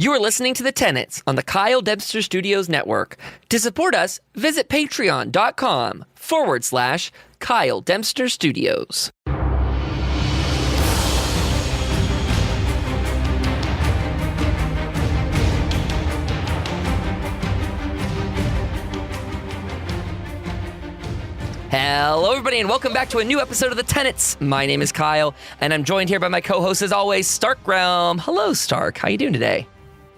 You are listening to the Tenets on the Kyle Dempster Studios Network. To support us, visit patreon.com/Kyle Dempster Studios. Hello, everybody, and welcome back to a new episode of The Tenets. My name is Kyle, and I'm joined here by my co-host, as always, Stark Realm. Hello, Stark. How you doing today?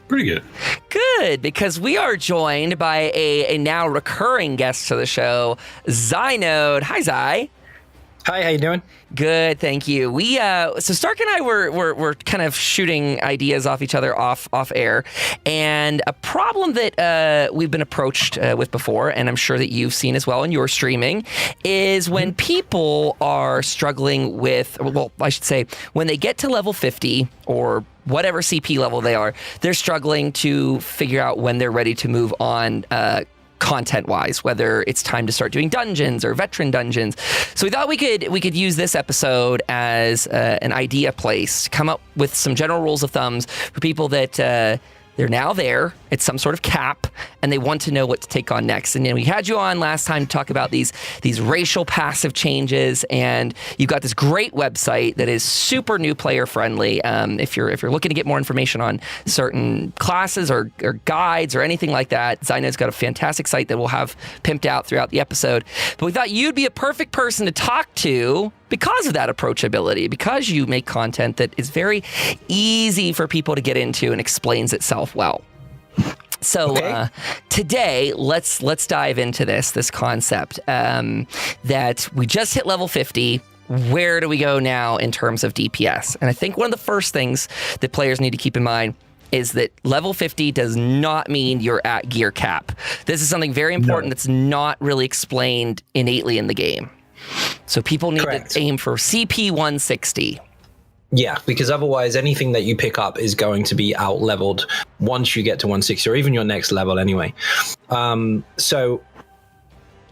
Pretty good. Good, because we are joined by a now recurring guest to the show, Xynode. Hi, Zy. Hi, how you doing? Good, thank you. We so Stark and I were kind of shooting ideas off each other off air, and a problem that we've been approached with before, and I'm sure that you've seen as well in your streaming, is when people are struggling with, well, I should say, when they get to level 50 or whatever CP level they are, they're struggling to figure out when they're ready to move on content-wise, whether it's time to start doing dungeons or veteran dungeons. So we thought we could use this episode as an idea place to come up with some general rules of thumbs for people that they're now there at some sort of cap and they want to know what to take on next. And we had you on last time to talk about these racial passive changes, and you've got this great website that is super new player friendly. If you're looking to get more information on certain classes or guides or anything like that, Xynode's got a fantastic site that we'll have pimped out throughout the episode. But we thought you'd be a perfect person to talk to because of that approachability, because you make content that is very easy for people to get into and explains itself well. So today, let's dive into this concept that we just hit level 50. Where do we go now in terms of DPS? And I think one of the first things that players need to keep in mind is that level 50 does not mean you're at gear cap. This is something very important that's not really explained innately in the game. So people need to aim for CP 160. Yeah, because otherwise anything that you pick up is going to be out-leveled once you get to 160, or even your next level anyway. So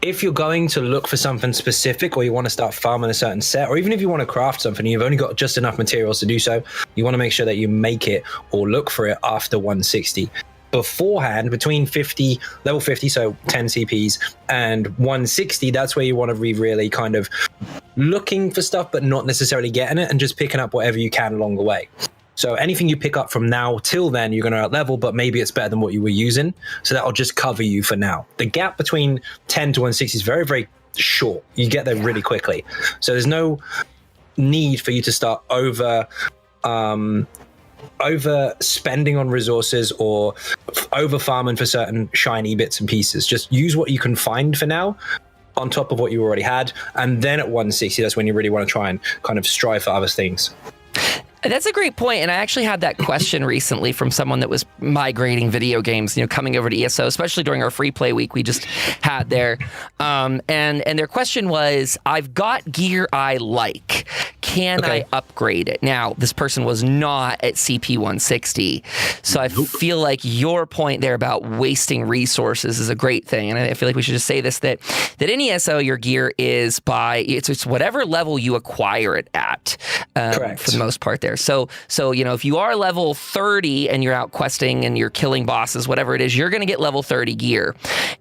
if you're going to look for something specific, or you want to start farming a certain set, or even if you want to craft something, you've only got just enough materials to do so, you want to make sure that you make it or look for it after 160. Beforehand, between level 50, so 10 CPs, and 160, that's where you want to be really kind of looking for stuff, but not necessarily getting it, and just picking up whatever you can along the way. So anything you pick up from now till then, you're going to out-level, but maybe it's better than what you were using. So that'll just cover you for now. The gap between 10 to 160 is very, very short. You get there really quickly. So there's no need for you to start overspending on resources or over farming for certain shiny bits and pieces. Just use what you can find for now on top of what you already had, and then at 160, that's when you really want to try and kind of strive for other things. That's a great point, and I actually had that question recently from someone that was migrating video games, coming over to ESO, especially during our free play week we just had there. And their question was, I've got gear I like. Can I upgrade it? Now, this person was not at CP 160, so I feel like your point there about wasting resources is a great thing, and I feel like we should just say this, that in ESO, your gear is it's whatever level you acquire it at, for the most part there. So if you are level 30 and you're out questing and you're killing bosses, whatever it is, you're going to get level 30 gear.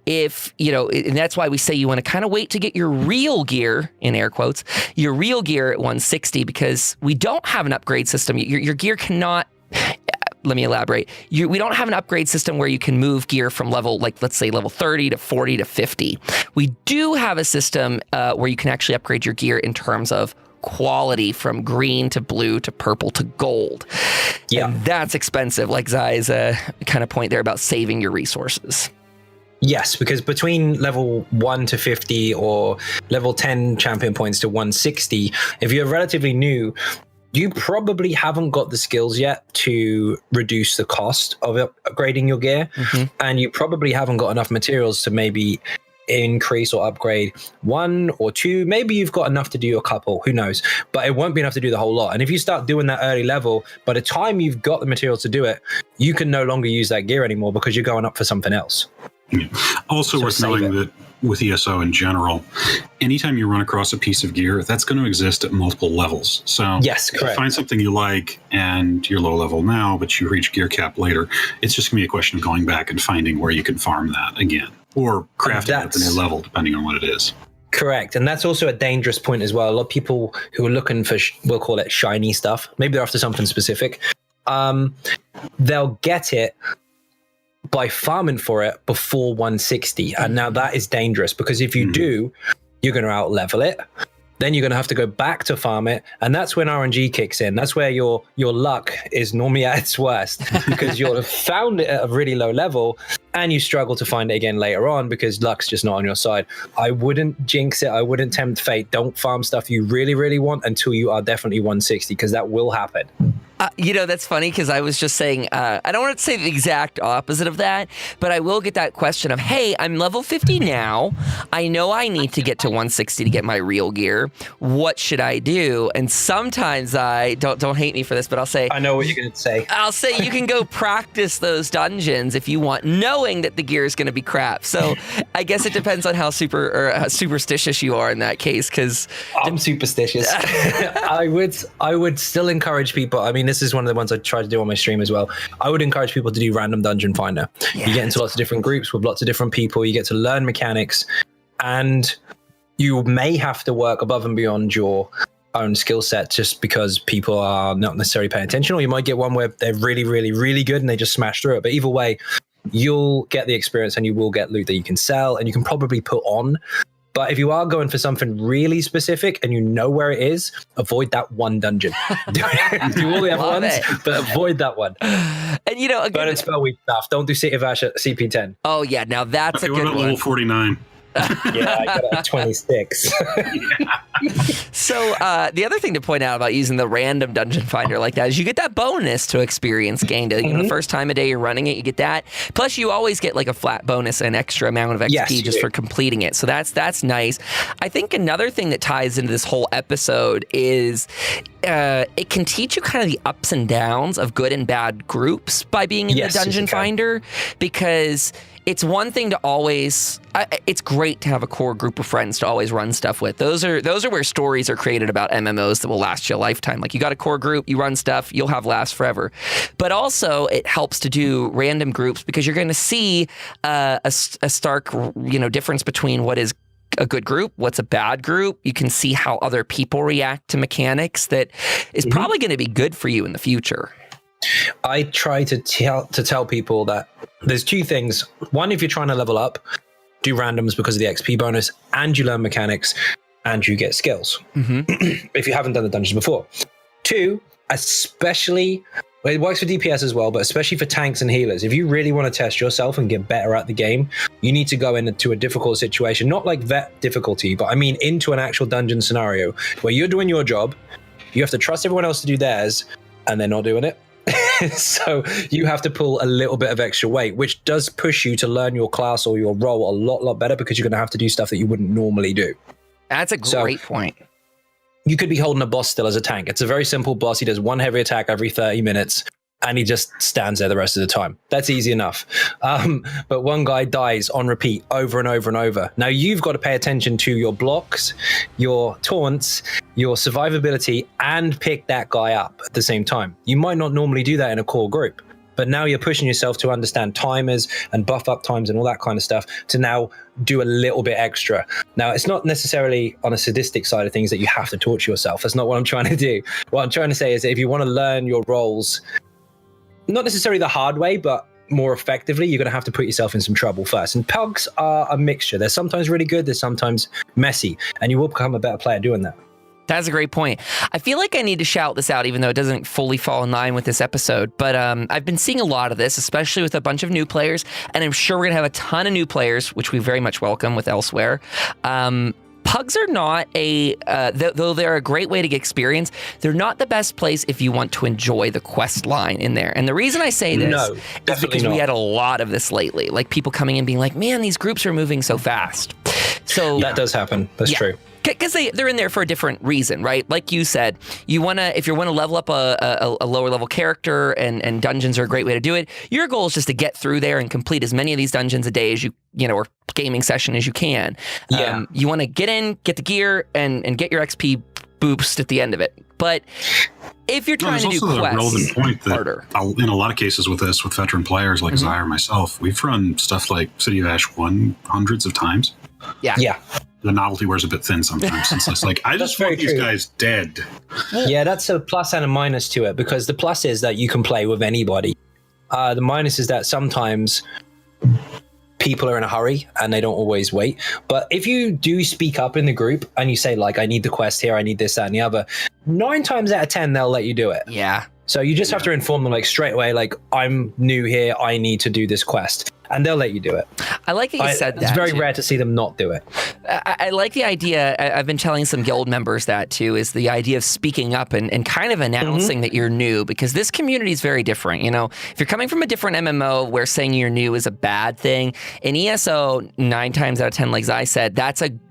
If, and that's why we say you want to kind of wait to get your real gear, in air quotes, your real gear at 160, because we don't have an upgrade system. Your gear cannot... Let me elaborate. We don't have an upgrade system where you can move gear from level, like let's say level 30 to 40 to 50. We do have a system where you can actually upgrade your gear in terms of quality, from green to blue to purple to gold. Yeah. And that's expensive, like Zai's kind of point there about saving your resources. Yes, because between level 1 to 50 or level 10 champion points to 160, if you're relatively new, you probably haven't got the skills yet to reduce the cost of upgrading your gear, and you probably haven't got enough materials to maybe increase or upgrade one or two. Maybe you've got enough to do a couple, who knows, but it won't be enough to do the whole lot. And if you start doing that early level, by the time you've got the materials to do it, you can no longer use that gear anymore because you're going up for something else. Yeah. Also worth knowing that with ESO in general, anytime you run across a piece of gear, that's going to exist at multiple levels. So yes, if correct. you find something you like and you're low level now, but you reach gear cap later, it's just going to be a question of going back and finding where you can farm that again, or crafting it at the new level, depending on what it is. Correct. And that's also a dangerous point as well. A lot of people who are looking for, we'll call it shiny stuff, maybe they're after something specific, they'll get it by farming for it before 160. And now that is dangerous, because if you do, you're going to out level it. Then you're going to have to go back to farm it. And that's when RNG kicks in. That's where your luck is normally at its worst, because you'll have found it at a really low level and you struggle to find it again later on because luck's just not on your side. I wouldn't jinx it. I wouldn't tempt fate. Don't farm stuff you really, really want until you are definitely 160, because that will happen. That's funny, because I was just saying, I don't want to say the exact opposite of that, but I will get that question of, hey, I'm level 50 now. I know I need to get to 160 to get my real gear. What should I do? And sometimes don't hate me for this, but I'll say, I know what you're going to say. I'll say you can go practice those dungeons if you want, knowing that the gear is going to be crap. So I guess it depends on how superstitious you are in that case, because I'm superstitious. I would still encourage people. I mean, this is one of the ones I try to do on my stream as well. I would encourage people to do random dungeon finder. You get into lots of different groups with lots of different people. You get to learn mechanics, and you may have to work above and beyond your own skill set just because people are not necessarily paying attention, or you might get one where they're really, really, really good and they just smash through it. But either way, you'll get the experience and you will get loot that you can sell and you can probably put on. But if you are going for something really specific and you know where it is, avoid that one dungeon. Do all the other ones, but avoid that one. And again, burn and spell weak stuff. Don't do City of Ash at CP10. Oh yeah, now that's a good one. Level 49. Yeah, I got it at 26. So the other thing to point out about using the random dungeon finder like that is you get that bonus to experience gained. The first time a day you're running it, you get that. Plus, you always get like a flat bonus, an extra amount of XP just for completing it. So that's nice. I think another thing that ties into this whole episode is it can teach you kind of the ups and downs of good and bad groups by being in the dungeon finder, because it's one thing to always. It's great to have a core group of friends to always run stuff with. Those are where stories are created about MMOs that will last you a lifetime. Like, you got a core group, you run stuff, you'll have last forever. But also, it helps to do random groups because you're going to see a stark, difference between what is a good group, what's a bad group. You can see how other people react to mechanics that is probably going to be good for you in the future. I try to tell people that there's two things. One, if you're trying to level up, do randoms because of the XP bonus, and you learn mechanics, and you get skills. If you haven't done the dungeons before. Two, especially, well, it works for DPS as well, but especially for tanks and healers. If you really want to test yourself and get better at the game, you need to go into a difficult situation, not like vet difficulty, but I mean into an actual dungeon scenario where you're doing your job, you have to trust everyone else to do theirs, and they're not doing it. So you have to pull a little bit of extra weight, which does push you to learn your class or your role a lot better, because you're going to have to do stuff that you wouldn't normally do. That's a great point. You could be holding a boss still as a tank. It's a very simple boss. He does one heavy attack every 30 minutes, and he just stands there the rest of the time. That's easy enough. But one guy dies on repeat over and over and over. Now, you've got to pay attention to your blocks, your taunts, your survivability, and pick that guy up at the same time. You might not normally do that in a core group, but now you're pushing yourself to understand timers and buff up times and all that kind of stuff to now do a little bit extra. Now, it's not necessarily on a sadistic side of things that you have to torture yourself. That's not what I'm trying to do. What I'm trying to say is that if you want to learn your roles, not necessarily the hard way, but more effectively, you're going to have to put yourself in some trouble first. And pugs are a mixture. They're sometimes really good, they're sometimes messy, and you will become a better player doing that. That's a great point. I feel like I need to shout this out, even though it doesn't fully fall in line with this episode. But I've been seeing a lot of this, especially with a bunch of new players. And I'm sure we're going to have a ton of new players, which we very much welcome with Elsewhere. Pugs are not though they're a great way to get experience, they're not the best place if you want to enjoy the quest line in there. And the reason I say this is because we had a lot of this lately. Like, people coming in being like, man, these groups are moving so fast. So that does happen. That's true. because they're in there for a different reason, right? Like you said, if you want to level up a lower level character, and dungeons are a great way to do it. Your goal is just to get through there and complete as many of these dungeons a day as you or gaming session as you can. Yeah. You want to get in, get the gear, and get your XP boost at the end of it. But if you're trying to do quests, relevant point that harder. In a lot of cases with veteran players like Xy or myself, we've run stuff like City of Ash 1 hundreds of times. Yeah. The novelty wears a bit thin sometimes. Since it's like, I just want these guys dead. Yeah, that's a plus and a minus to it, because the plus is that you can play with anybody. The minus is that sometimes people are in a hurry and they don't always wait. But if you do speak up in the group and you say, like, I need the quest here, I need this, that, and the other, 9 times out of 10, they'll let you do it. Yeah. So you just have to inform them, like, straight away, like, I'm new here, I need to do this quest. And they'll let you do it. I like that you said that. It's very rare to see them not do it. I like the idea. I've been telling some guild members that too, is the idea of speaking up and kind of announcing that you're new, because this community is very different. If you're coming from a different MMO where saying you're new is a bad thing, in ESO, 9 times out of 10, like I said,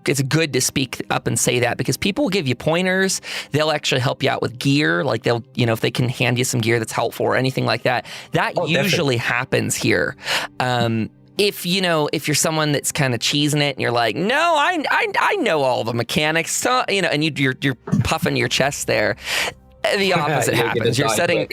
it's good to speak up and say that, because people will give you pointers. They'll actually help you out with gear. Like they'll, if they can hand you some gear that's helpful or anything like that. That usually happens here. If you're someone that's kind of cheesing it and you're like, no, I know all the mechanics, so, and you're puffing your chest there. The opposite happens. You're setting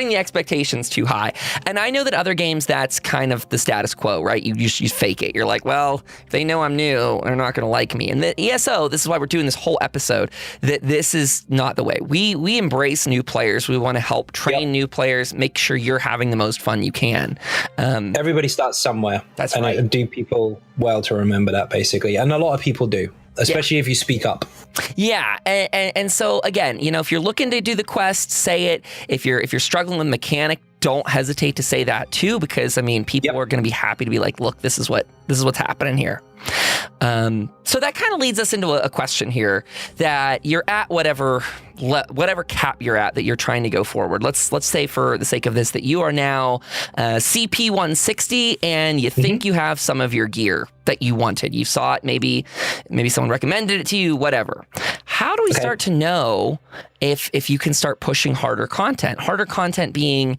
the expectations too high. And I know that other games, that's kind of the status quo, right? You fake it. You're like, well, if they know I'm new, they're not going to like me. And the ESO, this is why we're doing this whole episode, that this is not the way. We embrace new players. We want to help train new players, make sure you're having the most fun you can. Everybody starts somewhere. That's right. And I do people well to remember that, basically. And a lot of people do. Especially if you speak up. Yeah, and so again, if you're looking to do the quest, say it. If you're struggling with mechanic, don't hesitate to say that too, because people are going to be happy to be like, look, this is what's happening here. So that kind of leads us into a question here, that you're at whatever cap you're at that you're trying to go forward. Let's say, for the sake of this, that you are now CP 160 and you think you have some of your gear that you wanted. You saw it, maybe someone recommended it to you, whatever. How do we start to know if you can start pushing harder content? Harder content being,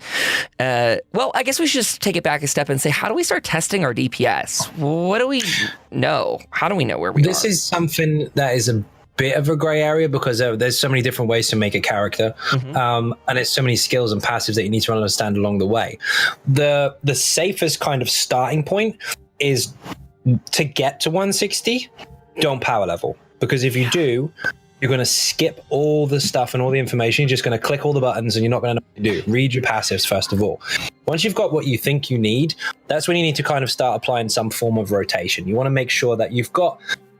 I guess we should just take it back a step and say, how do we start testing our DPS? What do we know? How do we know where we are? This is something that is a bit of a gray area, because there's so many different ways to make a character, and there's so many skills and passives that you need to understand along the way. The safest kind of starting point is to get to 160, don't power level, because if you do, you're going to skip all the stuff and all the information. You're just going to click all the buttons and you're not going to know what to do. Read your passives first of all. Once you've got what you think you need, that's when you need to kind of start applying some form of rotation. You want to make sure that you've got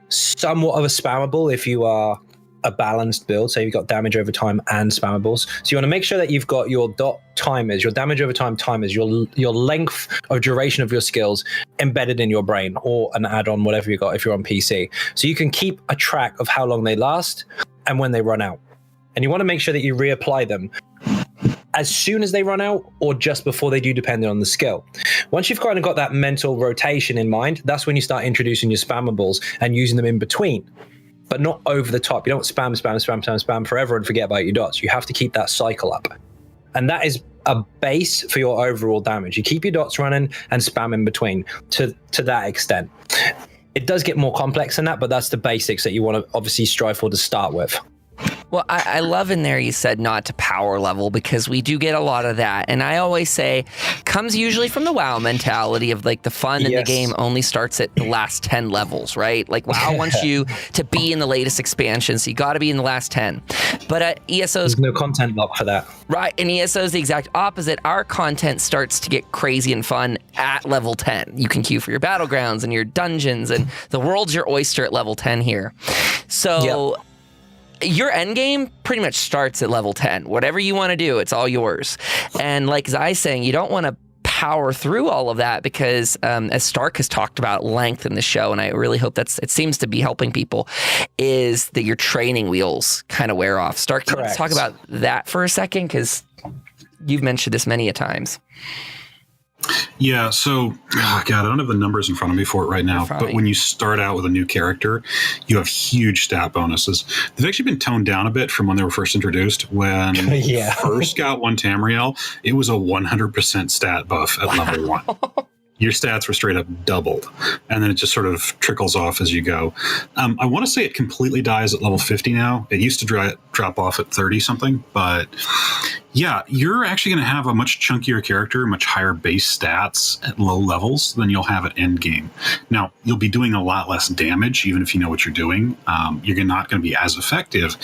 somewhat of a spammable if you are a balanced build, so you've got damage over time and spammables. So you want to make sure that you've got your dot timers, your damage over time timers, your length of duration of your skills embedded in your brain, or an add-on, whatever you got if you're on PC. So you can keep a track of how long they last and when they run out. And you want to make sure that you reapply them as soon as they run out or just before they do, depending on the skill. Once you've kind of got that mental rotation in mind, that's when you start introducing your spammables and using them in between, but not over the top. You don't spam forever and forget about your dots. You have to keep that cycle up. And that is a base for your overall damage. You keep your dots running and spam in between to that extent. It does get more complex than that, but that's the basics that you want to obviously strive for to start with. Well, I love in there you said not to power level, because we do get a lot of that. And I always say, comes usually from the WoW mentality of like the fun in the game only starts at the last 10 levels, right? Like WoW wants you to be in the latest expansion, so you got to be in the last 10. But at ESO's... There's no content lock for that. Right, and ESO is the exact opposite. Our content starts to get crazy and fun at level 10. You can queue for your battlegrounds and your dungeons, and the world's your oyster at level 10 here. So... your end game pretty much starts at level 10. Whatever you want to do, it's all yours. And like Zai's saying, you don't want to power through all of that, because as Stark has talked about length in the show, and I really hope it seems to be helping people, is that your training wheels kind of wear off. Stark, can you talk about that for a second? Because you've mentioned this many a times. Yeah, so, God, I don't have the numbers in front of me for it right now, Fine. but when you start out with a new character, you have huge stat bonuses. They've actually been toned down a bit from when they were first introduced. When Yeah. first got one Tamriel, it was a 100% stat buff at level 1. Your stats were straight up doubled, and then it just sort of trickles off as you go. I want to say it completely dies at level 50 now. It used to drop off at 30 something, but yeah, you're actually going to have a much chunkier character, much higher base stats at low levels than you'll have at end game. Now, you'll be doing a lot less damage, even if you know what you're doing. You're not going to be as effective,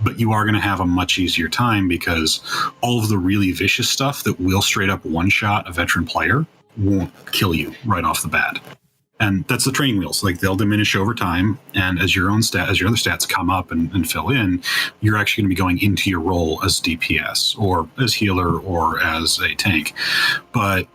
but you are going to have a much easier time because all of the really vicious stuff that will straight up one-shot a veteran player won't kill you right off the bat. And that's the training wheels. Like, they'll diminish over time, and as your other stats come up and fill in, you're actually going to be going into your role as DPS or as healer or as a tank. But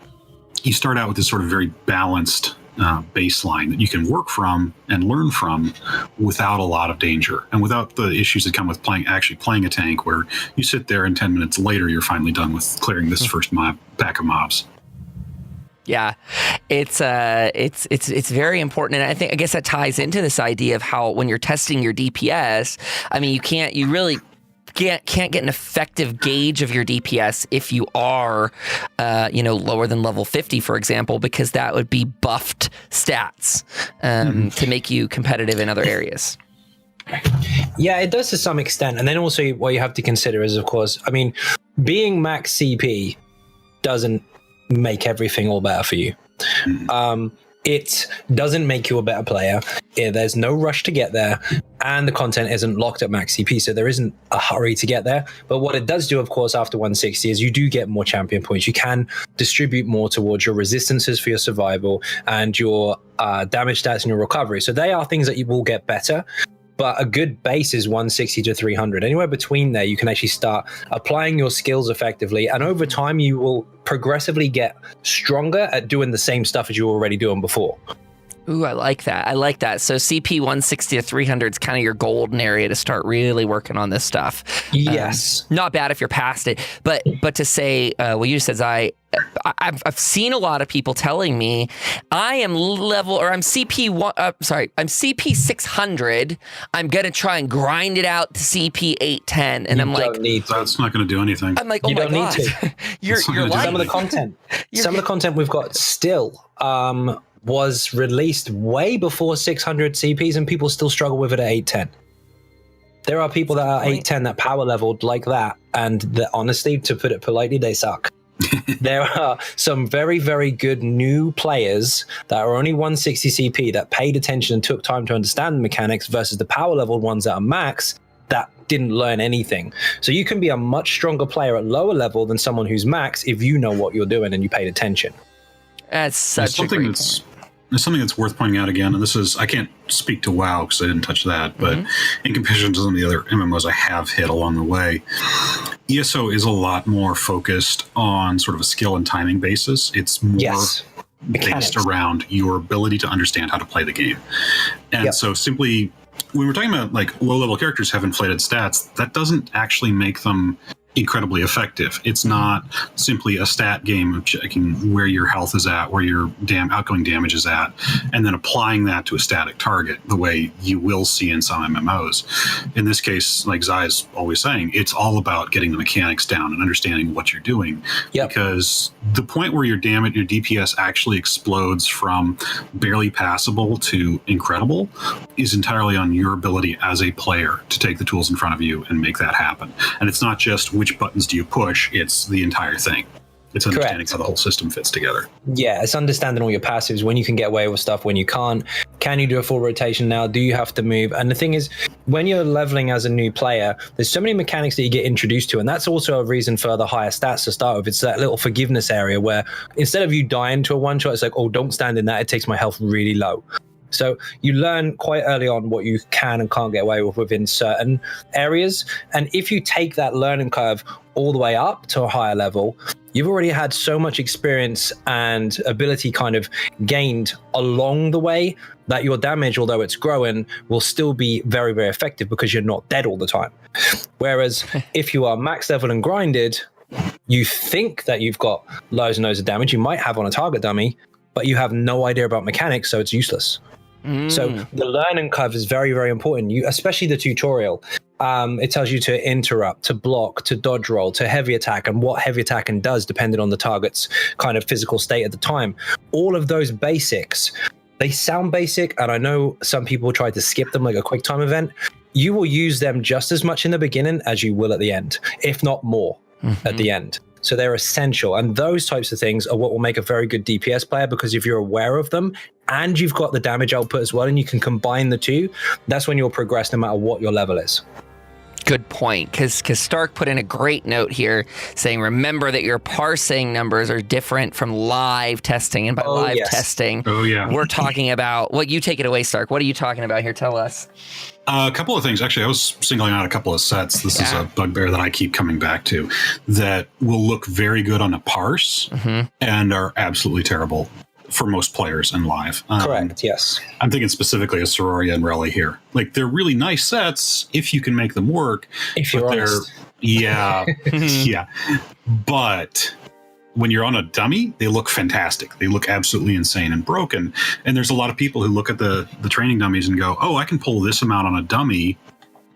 you start out with this sort of very balanced baseline that you can work from and learn from without a lot of danger and without the issues that come with actually playing a tank, where you sit there and 10 minutes later you're finally done with clearing this first pack of mobs. Yeah, it's very important, and I guess that ties into this idea of how when you're testing your DPS, I mean, you really can't get an effective gauge of your DPS if you are, lower than level 50, for example, because that would be buffed stats to make you competitive in other areas. Yeah, it does to some extent, and then also what you have to consider is, of course, I mean, being max CP doesn't make everything all better for you. It doesn't make you a better player. There's no rush to get there, and the content isn't locked at max CP, so there isn't a hurry to get there. But what it does do, of course, after 160 is you do get more champion points. You can distribute more towards your resistances for your survival and your damage stats and your recovery. So they are things that you will get better. But a good base is 160 to 300. Anywhere between there, you can actually start applying your skills effectively. And over time, you will progressively get stronger at doing the same stuff as you were already doing before. Ooh, I like that. So CP 160 to 300 is kind of your golden area to start really working on this stuff. Yes. Not bad if you're past it, but to say what you just said, I've seen a lot of people telling me I'm CP 600. I'm gonna try and grind it out to CP 810, and That's not going to do anything. I'm like, oh my god, you're lying. Some of the content we've got still was released way before 600 CPs, and people still struggle with it at 810. There are people that are 810 that power leveled like that, and honestly, to put it politely, they suck. There are some very, very good new players that are only 160 CP that paid attention and took time to understand the mechanics versus the power leveled ones that are max that didn't learn anything. So you can be a much stronger player at lower level than someone who's max if you know what you're doing and you paid attention. That's such a great point. There's something that's worth pointing out again, and this is, I can't speak to WoW because I didn't touch that, but in comparison to some of the other MMOs I have hit along the way, ESO is a lot more focused on sort of a skill and timing basis. It's more based around your ability to understand how to play the game. And so simply, when we're talking about like low-level characters have inflated stats, that doesn't actually make them incredibly effective. It's not simply a stat game of checking where your health is at, where your outgoing damage is at, and then applying that to a static target the way you will see in some MMOs. In this case, like Zai's always saying, it's all about getting the mechanics down and understanding what you're doing. Because the point where your DPS actually explodes from barely passable to incredible is entirely on your ability as a player to take the tools in front of you and make that happen. And it's not just which buttons do you push, it's the entire thing. It's understanding how the whole system fits together. Yeah, it's understanding all your passives, when you can get away with stuff, when you can't. Can you do a full rotation now? Do you have to move? And the thing is, when you're leveling as a new player, there's so many mechanics that you get introduced to, and that's also a reason for the higher stats to start with. It's that little forgiveness area where instead of you dying to a one-shot, it's like, oh, don't stand in that. It takes my health really low. So you learn quite early on what you can and can't get away with within certain areas. And if you take that learning curve all the way up to a higher level, you've already had so much experience and ability kind of gained along the way that your damage, although it's growing, will still be very, very effective because you're not dead all the time. Whereas if you are max level and grinded, you think that you've got loads and loads of damage you might have on a target dummy, but you have no idea about mechanics, so it's useless. So the learning curve is very, very important. Especially the tutorial. It tells you to interrupt, to block, to dodge roll, to heavy attack, and what heavy attacking does depending on the target's kind of physical state at the time. All of those basics, they sound basic, and I know some people try to skip them like a quick time event. You will use them just as much in the beginning as you will at the end, if not more at the end. So they're essential. And those types of things are what will make a very good DPS player, because if you're aware of them and you've got the damage output as well, and you can combine the two, that's when you'll progress no matter what your level is. Good point, because Stark put in a great note here saying, remember that your parsing numbers are different from live testing. And by live testing, we're talking about, what you take it away, Stark. What are you talking about here? Tell us. A couple of things. Actually, I was singling out a couple of sets. This is a bugbear that I keep coming back to, that will look very good on a parse and are absolutely terrible for most players in live. Correct, yes. I'm thinking specifically of Sororia and Rally here. Like, they're really nice sets if you can make them work. If you're honest. Yeah. But when you're on a dummy, they look fantastic. They look absolutely insane and broken. And there's a lot of people who look at the training dummies and go, oh, I can pull this amount on a dummy.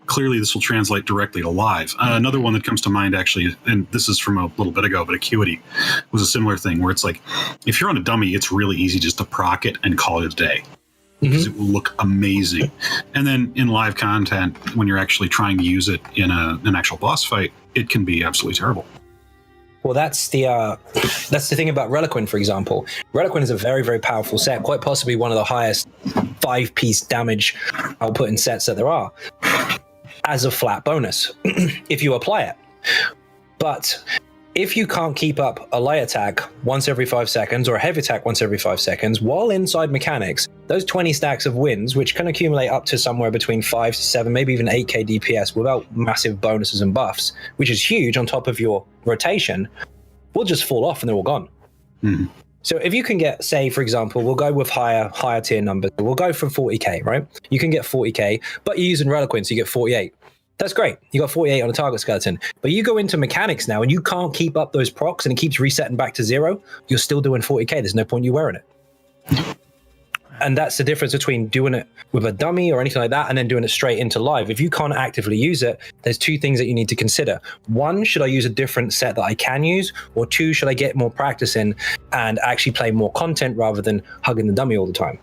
Clearly, this will translate directly to live. Another one that comes to mind, actually, and this is from a little bit ago, but Acuity was a similar thing where it's like, if you're on a dummy, it's really easy just to proc it and call it a day, because it will look amazing. And then in live content, when you're actually trying to use it in an actual boss fight, it can be absolutely terrible. Well, that's the thing about Reliquin, for example. Reliquin is a very, very powerful set, quite possibly one of the highest 5-piece damage output in sets that there are, as a flat bonus, if you apply it. But if you can't keep up a light attack once every 5 seconds or a heavy attack once every 5 seconds, while inside mechanics, those 20 stacks of wins, which can accumulate up to somewhere between 5 to 7, maybe even 8k DPS without massive bonuses and buffs, which is huge on top of your rotation, will just fall off and they're all gone. So if you can get, say, for example, we'll go with higher tier numbers. We'll go for 40k, right? You can get 40k, but you're using Reliquin, so you get 48. That's great. You got 48 on a target skeleton. But you go into mechanics now and you can't keep up those procs and it keeps resetting back to 0. You're still doing 40k. There's no point you wearing it. And that's the difference between doing it with a dummy or anything like that and then doing it straight into live. If you can't actively use it, there's 2 things that you need to consider. 1, should I use a different set that I can use? Or 2, should I get more practice in and actually play more content rather than hugging the dummy all the time?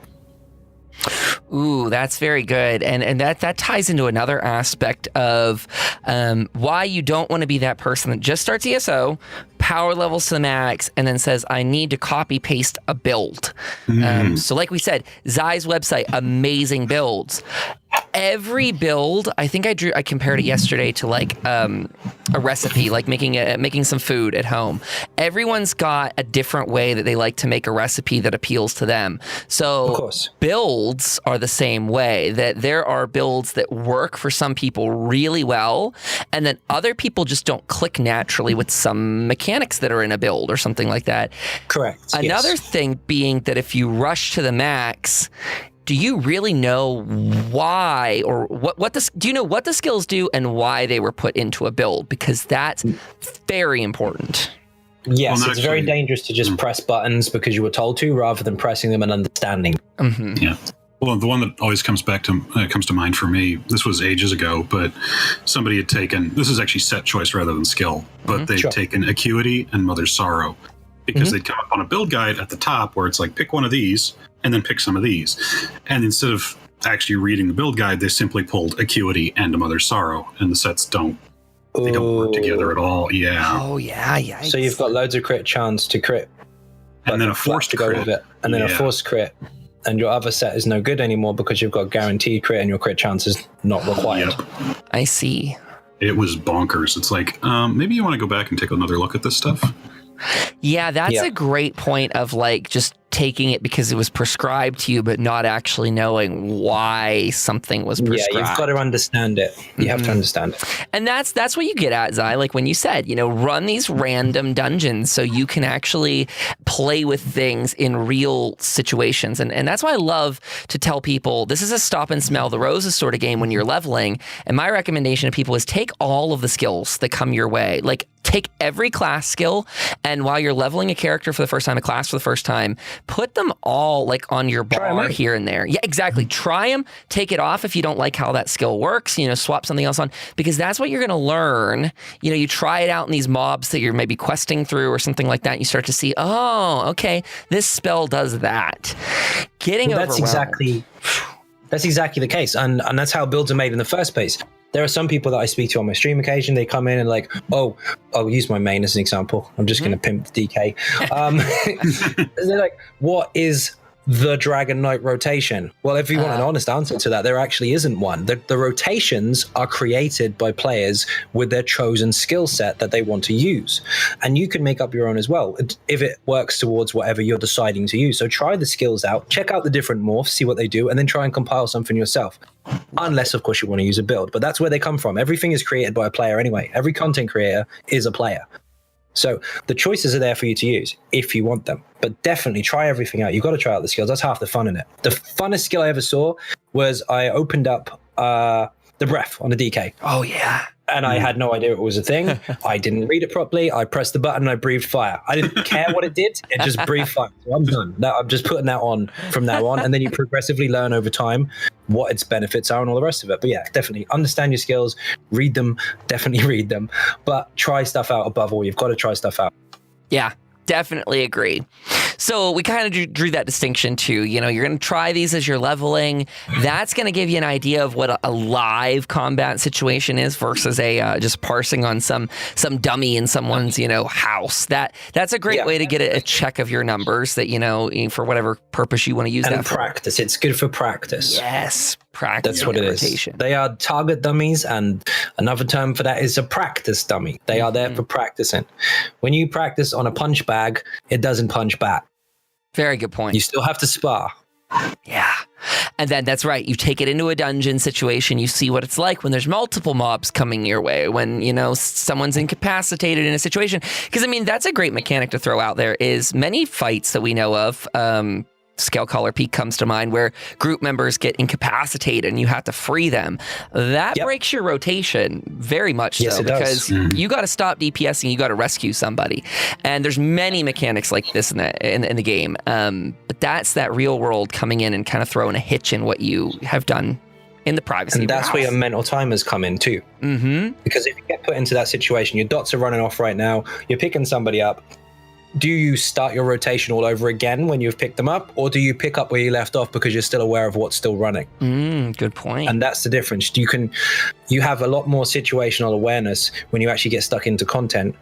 Ooh, that's very good. And that ties into another aspect of why you don't want to be that person that just starts ESO, power levels to the max, and then says, I need to copy paste a build. So like we said, Zai's website, amazing builds. Every build, I think I compared it yesterday to like a recipe, like making some food at home. Everyone's got a different way that they like to make a recipe that appeals to them. So of course, builds are the same way, that there are builds that work for some people really well, and then other people just don't click naturally with some mechanics that are in a build or something like that. Correct. Another thing being that if you rush to the max, do you really know why, or do you know what the skills do and why they were put into a build? Because that's very important. Yes, it's very dangerous to just press buttons because you were told to, rather than pressing them and understanding. Yeah. Well, the one that always comes to mind for me, this was ages ago, but somebody had taken, this is actually set choice rather than skill, but they'd taken Acuity and Mother's Sorrow, because they'd come up on a build guide at the top where it's like, pick one of these and then pick some of these. And instead of actually reading the build guide, they simply pulled Acuity and a Mother's Sorrow, and the sets don't work together at all. Yeah. Oh, yeah. Yikes. So you've got loads of crit chance to crit. And then a forced to go crit. with it. And then a forced crit. And your other set is no good anymore because you've got guaranteed crit and your crit chance is not required. Yep. I see. It was bonkers. It's like, maybe you want to go back and take another look at this stuff. Yeah, that's a great point of like just taking it because it was prescribed to you, but not actually knowing why something was prescribed. Yeah, you've got to understand it. You have to understand it. And that's what you get at, Zai. Like when you said, run these random dungeons so you can actually play with things in real situations. And that's why I love to tell people this is a stop and smell the roses sort of game when you're leveling. And my recommendation to people is take all of the skills that come your way. Like take every class skill, and while you're leveling a character for the first time, a class for the first time, put them all like on your bar here and there. Yeah, exactly. Try them, take it off if you don't like how that skill works, swap something else on, because that's what you're going to learn. You try it out in these mobs that you're maybe questing through or something like that. And you start to see, oh, okay, this spell does that. Getting overwhelmed. That's exactly the case. And that's how builds are made in the first place. There are some people that I speak to on my stream occasion. They come in and like, oh, I'll use my main as an example. I'm just going to pimp the DK. They're like, what is the Dragon Knight rotation? Well, if you want an honest answer to that, there actually isn't one. The rotations are created by players with their chosen skill set that they want to use. And you can make up your own as well, if it works towards whatever you're deciding to use. So try the skills out, check out the different morphs, see what they do, and then try and compile something yourself. Unless, of course, you want to use a build. But that's where they come from. Everything is created by a player anyway. Every content creator is a player. So the choices are there for you to use if you want them. But definitely try everything out. You've got to try out the skills. That's half the fun in it. The funnest skill I ever saw was I opened up the breath on the DK. Oh, yeah. And I had no idea it was a thing. I didn't read it properly. I pressed the button and I breathed fire. I didn't care what it did. It just breathed fire. So I'm done. I'm just putting that on from now on. And then you progressively learn over time what its benefits are and all the rest of it. But yeah, definitely understand your skills, read them, definitely read them. But try stuff out above all. You've got to try stuff out. Yeah, definitely agree. So we kind of drew that distinction too. You're going to try these as you're leveling. That's going to give you an idea of what a live combat situation is versus a just parsing on some dummy in someone's house. That's a great way to get a check of your numbers that for whatever purpose you want to use and that practice. For. It's good for practice. Yes, practice. That's what it is. They are target dummies, and another term for that is a practice dummy. They are there for practicing. When you practice on a punch bag, it doesn't punch back. Very good point. You still have to spar. Yeah. And then that's right. You take it into a dungeon situation. You see what it's like when there's multiple mobs coming your way, when, someone's incapacitated in a situation. Because, that's a great mechanic to throw out there is many fights that we know of. Scalecaller Peak comes to mind where group members get incapacitated and you have to free them. That breaks your rotation very much so, because you got to stop DPSing, you got to rescue somebody. And there's many mechanics like this in the game. But that's that real world coming in and kind of throwing a hitch in what you have done in the privacy and of your that's house. where your mental timers come in too. Because if you get put into that situation, your dots are running off right now, you're picking somebody up. Do you start your rotation all over again when you've picked them up, or do you pick up where you left off because you're still aware of what's still running? Good point. And that's the difference. You have a lot more situational awareness when you actually get stuck into content,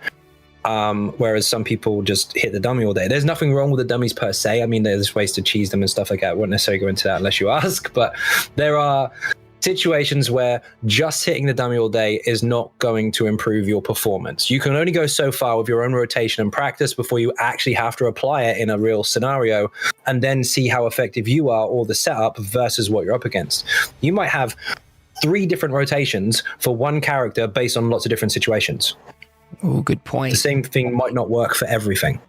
whereas some people just hit the dummy all day. There's nothing wrong with the dummies per se. There's ways to cheese them and stuff like that. I won't necessarily go into that unless you ask, but there are situations where just hitting the dummy all day is not going to improve your performance. You can only go so far with your own rotation and practice before you actually have to apply it in a real scenario and then see how effective you are or the setup versus what you're up against. You might have 3 different rotations for one character based on lots of different situations. Oh, good point. The same thing might not work for everything.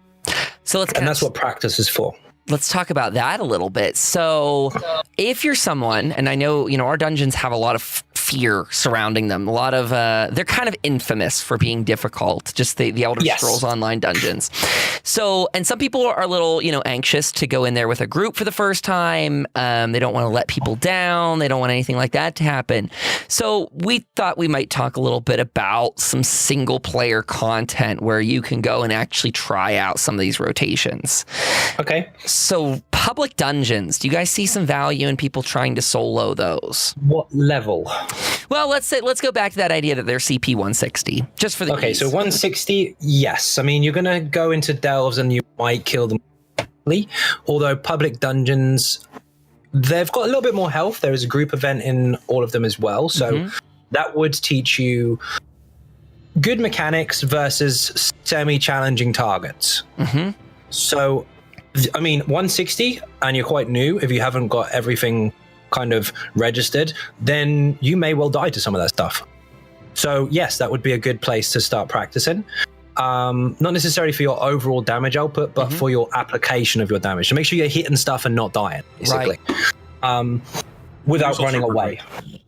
So that's what practice is for. Let's talk about that a little bit. So if you're someone, and I know, our dungeons have a lot of fear surrounding them, a lot of, they're kind of infamous for being difficult, just the Elder Scrolls Online dungeons. So, and some people are a little, anxious to go in there with a group for the first time. They don't want to let people down. They don't want anything like that to happen. So we thought we might talk a little bit about some single player content where you can go and actually try out some of these rotations. Okay. So public dungeons, do you guys see some value in people trying to solo those? What level? Well, let's go back to that idea that they're CP 160, just for the ease. So 160, yes. You're going to go into delves and you might kill them. Although public dungeons, they've got a little bit more health. There is a group event in all of them as well. So that would teach you good mechanics versus semi-challenging targets. So I mean, 160 and you're quite new, if you haven't got everything kind of registered, then you may well die to some of that stuff. So yes, that would be a good place to start practicing. Not necessarily for your overall damage output, but for your application of your damage. So make sure you're hitting stuff and not dying, basically. Right. Without running away.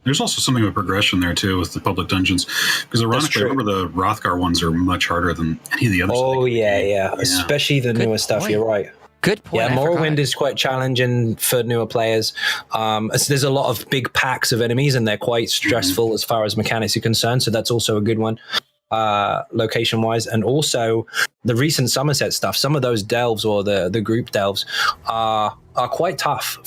There's also something with progression there too with the public dungeons, because ironically, I remember the Hrothgar ones are much harder than any of the others. Oh yeah, especially the newer stuff. You're right. Good point. Yeah, Morrowind is quite challenging for newer players. There's a lot of big packs of enemies, and they're quite stressful as far as mechanics are concerned. So that's also a good one, location-wise. And also the recent Somerset stuff. Some of those delves or the group delves are quite tough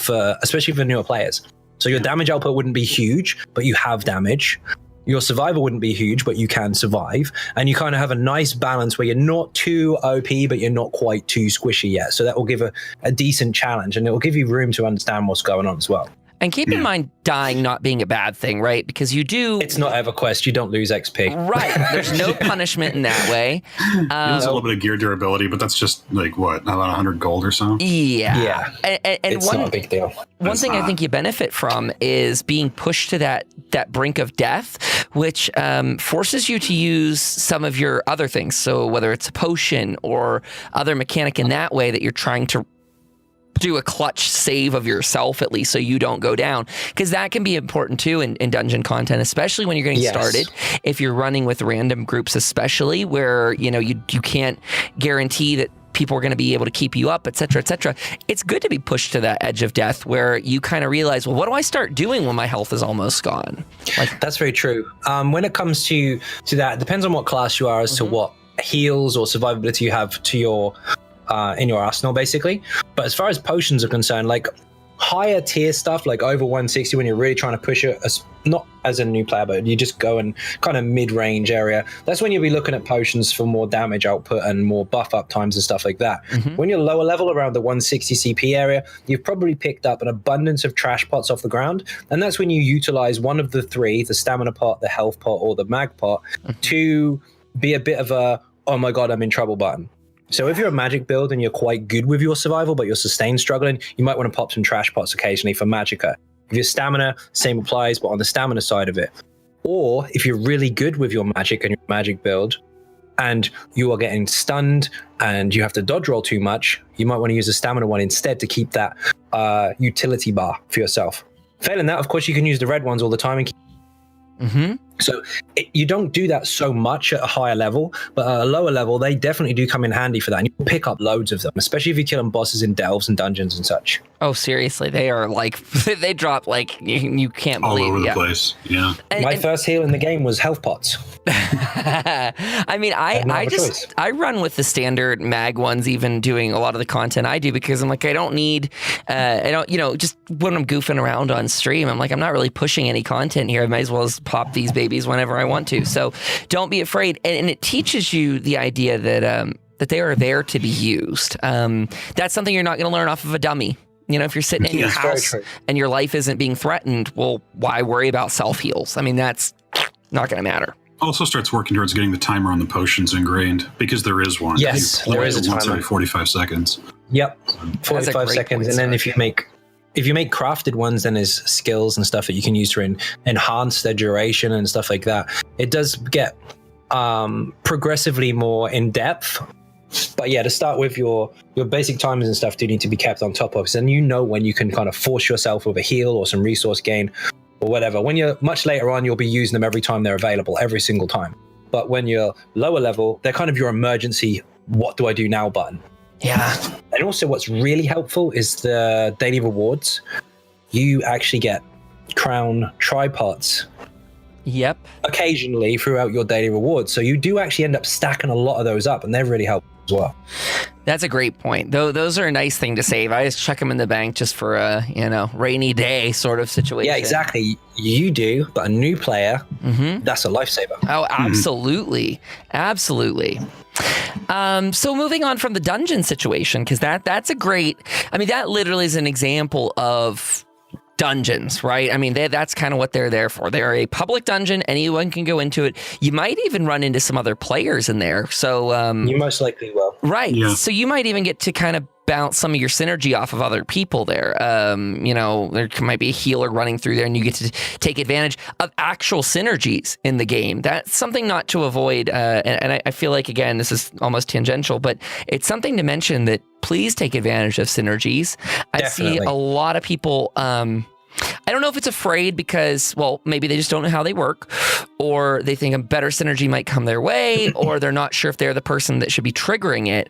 especially for newer players. So your damage output wouldn't be huge, but you have damage. Your survival wouldn't be huge, but you can survive. And you kind of have a nice balance where you're not too OP, but you're not quite too squishy yet. So that will give a decent challenge, and it will give you room to understand what's going on as well. And keep in mind dying not being a bad thing, right? Because you do... It's not EverQuest. You don't lose XP. Right. There's no punishment in that way. There's a little bit of gear durability, but that's just like, what, about 100 gold or so? Yeah. And it's not a big deal. One thing I think you benefit from is being pushed to that brink of death, which forces you to use some of your other things. So whether it's a potion or other mechanic in that way that you're trying to do a clutch save of yourself, at least, so you don't go down, because that can be important too in dungeon content, especially when you're getting started. If you're running with random groups, especially where you can't guarantee that people are going to be able to keep you up, et cetera, it's good to be pushed to that edge of death where you kind of realize, well, what do I start doing when my health is almost gone? Like, that's very true. When it comes to that, it depends on what class you are as to what heals or survivability you have to your in your arsenal, basically. But as far as potions are concerned, like higher tier stuff, like over 160, when you're really trying to push it, not as a new player, but you just go in kind of mid-range area, that's when you'll be looking at potions for more damage output and more buff up times and stuff like that. When you're lower level, around the 160 CP area, you've probably picked up an abundance of trash pots off the ground, and that's when you utilize one of the three, the stamina pot, the health pot, or the mag pot, to be a bit of a, oh my god, I'm in trouble button. So if you're a magic build and you're quite good with your survival, but your sustain struggling, you might want to pop some trash pots occasionally for magicka. If you're stamina, same applies, but on the stamina side of it. Or if you're really good with your magic and your magic build, and you are getting stunned and you have to dodge roll too much, you might want to use a stamina one instead to keep that utility bar for yourself. Failing that, of course, you can use the red ones all the time and keep. So you don't do that so much at a higher level, but at a lower level, they definitely do come in handy for that. And you pick up loads of them, especially if you're killing bosses in delves and dungeons and such. Oh, seriously. They are like, they drop like you can't believe. All over the place. Yeah. My first heal in the game was health pots. I mean, I run with the standard mag ones, even doing a lot of the content I do, because I'm like, I don't need, just when I'm goofing around on stream, I'm like, I'm not really pushing any content here. I might as well pop these babies whenever I want to. So don't be afraid. And it teaches you the idea that they are there to be used. That's something you're not going to learn off of a dummy. If you're sitting in your house and your life isn't being threatened, well, why worry about self-heals? I mean, that's not going to matter. Also starts working towards getting the timer on the potions ingrained, because there is one. Yes, there is a timer. Once every 45 seconds. Yep, 45 seconds. And then if you make crafted ones, then there's skills and stuff that you can use to enhance their duration and stuff like that. It does get progressively more in depth. But yeah, to start with, your basic timers and stuff do need to be kept on top of. So then when you can kind of force yourself with a heal or some resource gain or whatever. When you're much later on, you'll be using them every time they're available, every single time. But when you're lower level, they're kind of your emergency, what do I do now button. Yeah. And also what's really helpful is the daily rewards. You actually get crown tripods. Yep. Occasionally throughout your daily rewards. So you do actually end up stacking a lot of those up, and they're really helpful as well. That's a great point. Those are a nice thing to save. I just chuck them in the bank just for a rainy day sort of situation. Yeah, exactly. You do, but a new player, that's a lifesaver. Oh, absolutely. Absolutely. So moving on from the dungeon situation, because that's a great, that literally is an example of dungeons, right? That's kind of what they're there for. They're a public dungeon. Anyone can go into it. You might even run into some other players in there. So you most likely will. Right. Yeah. So you might even get to kind of bounce some of your synergy off of other people there. You know, there might be a healer running through there and you get to take advantage of actual synergies in the game. That's something not to avoid. And I feel like, again, this is almost tangential, but it's something to mention that please take advantage of synergies. I see a lot of people, I don't know if it's afraid because, well, maybe they just don't know how they work, or they think a better synergy might come their way, or they're not sure if they're the person that should be triggering it.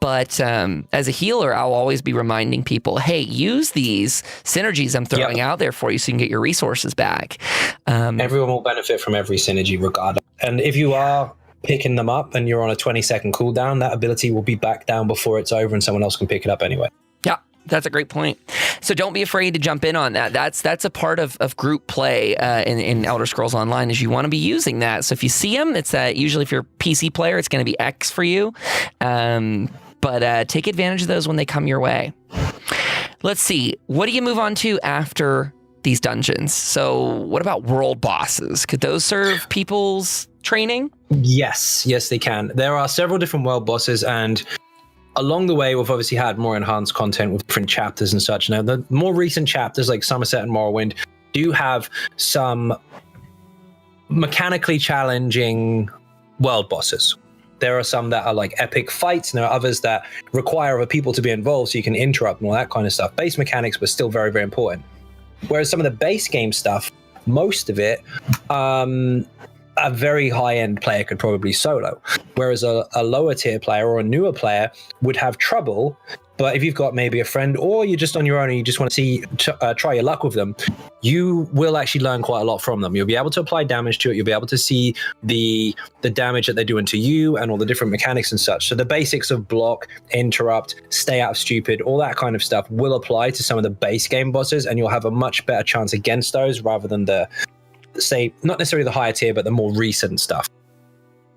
But as a healer, I'll always be reminding people, hey, use these synergies I'm throwing out there for you so you can get your resources back. Everyone will benefit from every synergy regardless. And if you are picking them up and you're on a 20-second cooldown, that ability will be back down before it's over and someone else can pick it up anyway. Yeah. That's a great point. So don't be afraid to jump in on that. That's a part of group play in Elder Scrolls Online is you want to be using that. So if you see them, it's usually if you're a PC player, it's going to be X for you. But take advantage of those when they come your way. Let's see. What do you move on to after these dungeons? So what about world bosses? Could those serve people's training? Yes, they can. There are several different world bosses, and along the way, we've obviously had more enhanced content with different chapters and such. Now, the more recent chapters like Somerset and Morrowind do have some mechanically challenging world bosses. There are some that are like epic fights, and there are others that require other people to be involved so you can interrupt and all that kind of stuff. Base mechanics were still very, very important. Whereas some of the base game stuff, most of it, a very high-end player could probably solo, whereas a lower-tier player or a newer player would have trouble. But if you've got maybe a friend or you're just on your own and you just want to try your luck with them, you will actually learn quite a lot from them. You'll be able to apply damage to it. You'll be able to see the damage that they're doing to you and all the different mechanics and such. So the basics of block, interrupt, stay out of stupid, all that kind of stuff will apply to some of the base game bosses, and you'll have a much better chance against those rather than the, say, not necessarily the higher tier, but the more recent stuff.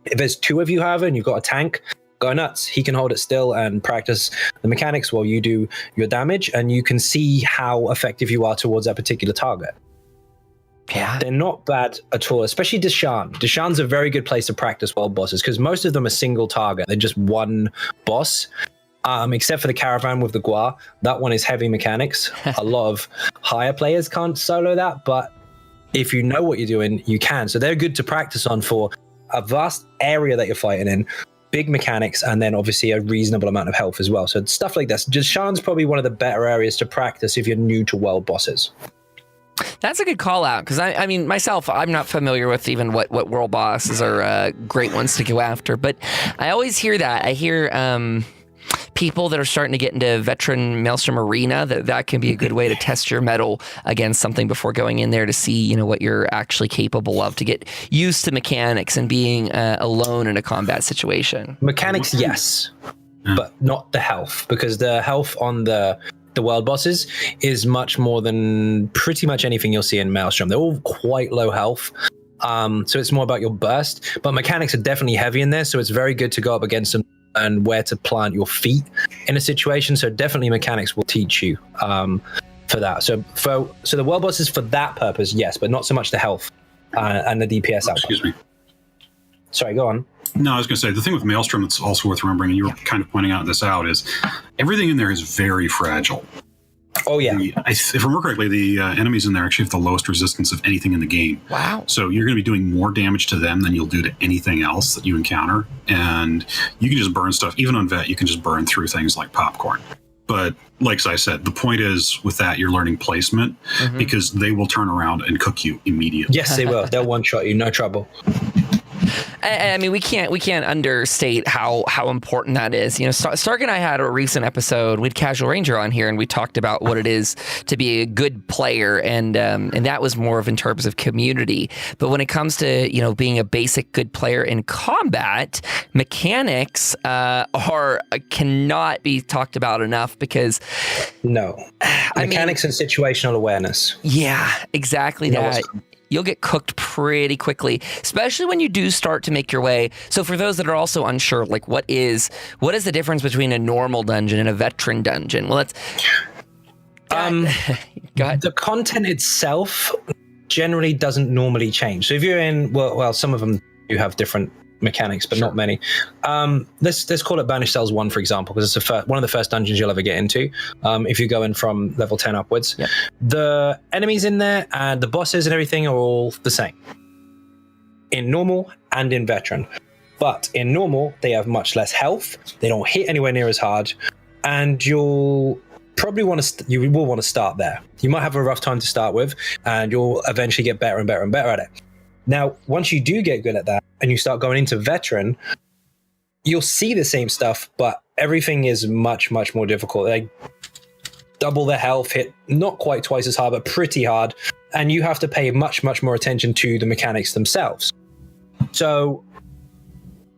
If there's two of you, however, and you've got a tank, go nuts. He can hold it still and practice the mechanics while you do your damage, and you can see how effective you are towards that particular target. Yeah. They're not bad at all, especially Deshaan. Deshaan's a very good place to practice world bosses because most of them are single target. They're just one boss. Except for the caravan with the Gua. That one is heavy mechanics. A lot of higher players can't solo that, but if you know what you're doing, you can. So they're good to practice on for a vast area that you're fighting in, big mechanics, and then obviously a reasonable amount of health as well. So stuff like this. Deshaan's probably one of the better areas to practice if you're new to world bosses. That's a good call out because I mean, myself, I'm not familiar with even what world bosses are great ones to go after. But I always hear that. I hear people that are starting to get into veteran Maelstrom Arena, that can be a good way to test your mettle against something before going in there to see, you know, what you're actually capable of, to get used to mechanics and being alone in a combat situation. Mechanics, yes, but not the health, because the health on the world bosses is much more than pretty much anything you'll see in Maelstrom. They're all quite low health. So it's more about your burst, but mechanics are definitely heavy in there. So it's very good to go up against them and where to plant your feet in a situation. So definitely mechanics will teach you for that. So the world bosses for that purpose, yes, but not so much the health and the DPS output. Excuse me. Sorry, go on. No, I was going to say, the thing with Maelstrom that's also worth remembering, and you were kind of pointing out this out, is everything in there is very fragile. Oh, yeah. If I remember correctly, the enemies in there actually have the lowest resistance of anything in the game. Wow. So you're going to be doing more damage to them than you'll do to anything else that you encounter. And you can just burn stuff. Even on Vet, you can just burn through things like popcorn. But like I said, the point is with that, you're learning placement because they will turn around and cook you immediately. Yes, they will. They'll one-shot you, no trouble. I mean, we can't understate how important that is. You know, Stark and I had a recent episode with Casual Ranger on here, and we talked about what it is to be a good player, and that was more of in terms of community. But when it comes to, you know, being a basic good player in combat, mechanics cannot be talked about enough because mechanics and situational awareness. Yeah, exactly that. You'll get cooked pretty quickly, especially when you do start to make your way. So for those that are also unsure, like what is the difference between a normal dungeon and a veteran dungeon? Well, go ahead. The content itself generally doesn't normally change. So if you're in, well, some of them do have different mechanics, but not many. Let's call it Banished Cells 1, for example, because it's one of the first dungeons you'll ever get into if you're going from level 10 upwards. Yep. The enemies in there and the bosses and everything are all the same in normal and in veteran. But in normal, they have much less health. They don't hit anywhere near as hard, and you'll probably want to you will want to start there. You might have a rough time to start with, and you'll eventually get better and better and better at it. Now, once you do get good at that and you start going into veteran, you'll see the same stuff, but everything is much, much more difficult. They double their health, hit not quite twice as hard, but pretty hard, and you have to pay much, much more attention to the mechanics themselves. So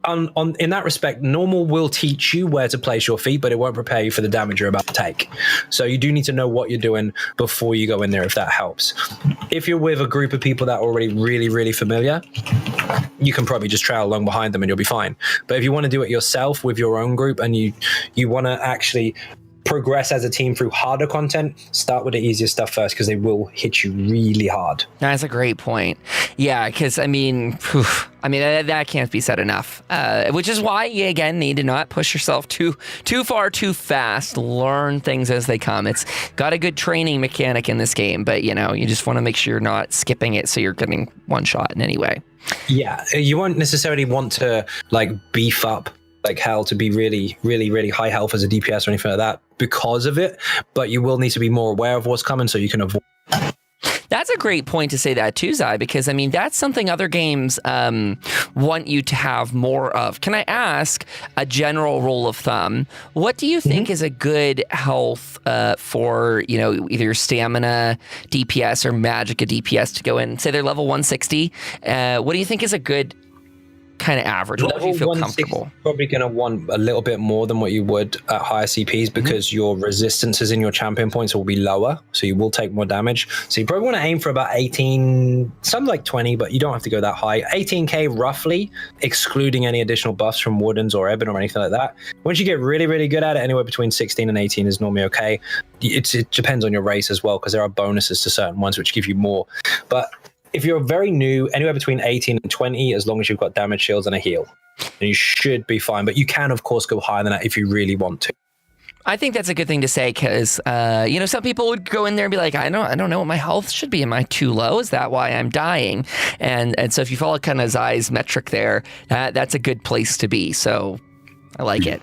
in that respect, normal will teach you where to place your feet, but it won't prepare you for the damage you're about to take. So you do need to know what you're doing before you go in there, if that helps. If you're with a group of people that are already really, really familiar, you can probably just trail along behind them and you'll be fine. But if you want to do it yourself with your own group and you want to actually progress as a team through harder content, start with the easier stuff first, because they will hit you really hard. That's a great point. Yeah, because that can't be said enough. Which is why you again need to not push yourself too far too fast. Learn things as they come. It's got a good training mechanic in this game, but you just want to make sure you're not skipping it so you're getting one shot in any way. Yeah, you won't necessarily want to beef up like hell to be really, really, really high health as a DPS or anything like that because of it, but you will need to be more aware of what's coming so you can avoid. That's a great point to say that too, Zai, because that's something other games want you to have more of. Can I ask a general rule of thumb? What do you think is a good health for either stamina DPS or Magicka DPS to go in? Say they're level 160. What do you think is a good kind of average? What would you feel comfortable? Probably going to want a little bit more than what you would at higher CPs because your resistances in your champion points will be lower, so you will take more damage. So you probably want to aim for about 18, something like 20, but you don't have to go that high. 18k roughly, excluding any additional buffs from Wardens or Ebon or anything like that. Once you get really, really good at it, anywhere between 16 and 18 is normally okay. It depends on your race as well, because there are bonuses to certain ones which give you more. But if you're very new, anywhere between 18 and 20, as long as you've got damage shields and a heal, then you should be fine. But you can, of course, go higher than that if you really want to. I think that's a good thing to say because, some people would go in there and be like, I don't know what my health should be. Am I too low? Is that why I'm dying? And so if you follow kind of Zai's metric there, that's a good place to be. So I like it.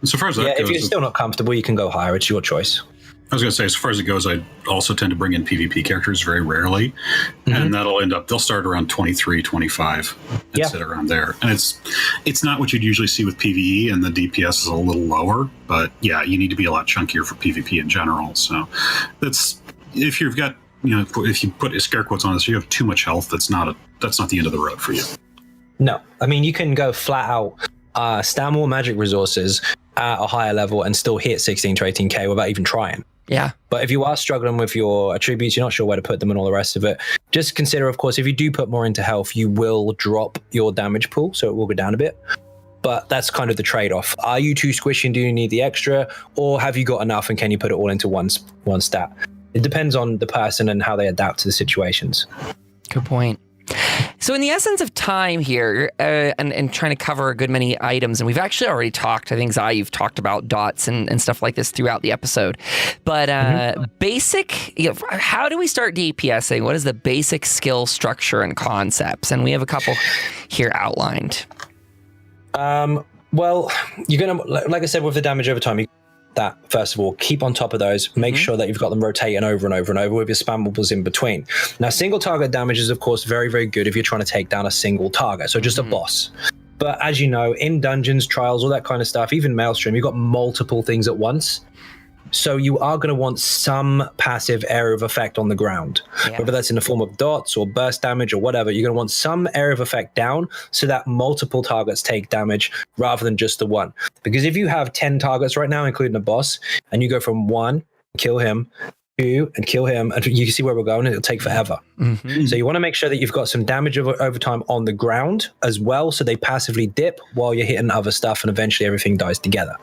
So far as that goes, if you're still not comfortable, you can go higher. It's your choice. I was going to say, as far as it goes, I also tend to bring in PvP characters very rarely. And they'll start around 23, 25 and sit around there. And it's not what you'd usually see with PvE, and the DPS is a little lower. But yeah, you need to be a lot chunkier for PvP in general. So that's, if you've got, if you put scare quotes on this, you have too much health, that's not the end of the road for you. No, you can go flat out, stam more magic resources at a higher level and still hit 16 to 18k without even trying. Yeah. But if you are struggling with your attributes, you're not sure where to put them and all the rest of it, just consider, of course, if you do put more into health, you will drop your damage pool, so it will go down a bit. But that's kind of the trade-off. Are you too squishy and do you need the extra, or have you got enough and can you put it all into one stat? It depends on the person and how they adapt to the situations. Good point. So in the essence of time here, and trying to cover a good many items, and we've actually already talked, I think, Zai, you've talked about dots and stuff like this throughout the episode. But basic, how do we start DPSing? What is the basic skill structure and concepts? And we have a couple here outlined. Well, you're going to, like I said, with the damage over time, that first of all, keep on top of those, make sure that you've got them rotating over and over and over with your spammables in between. Now, single target damage is of course very, very good if you're trying to take down a single target, so just a boss. But as you know, in dungeons, trials, all that kind of stuff, even Maelstrom, you've got multiple things at once. So you are going to want some passive area of effect on the ground, whether that's in the form of dots or burst damage or whatever. You're going to want some area of effect down so that multiple targets take damage rather than just the one. Because if you have 10 targets right now, including a boss, and you go from 1, kill him, 2, and kill him, and you can see where we're going, it'll take forever. So you want to make sure that you've got some damage over time on the ground as well, so they passively dip while you're hitting other stuff and eventually everything dies together.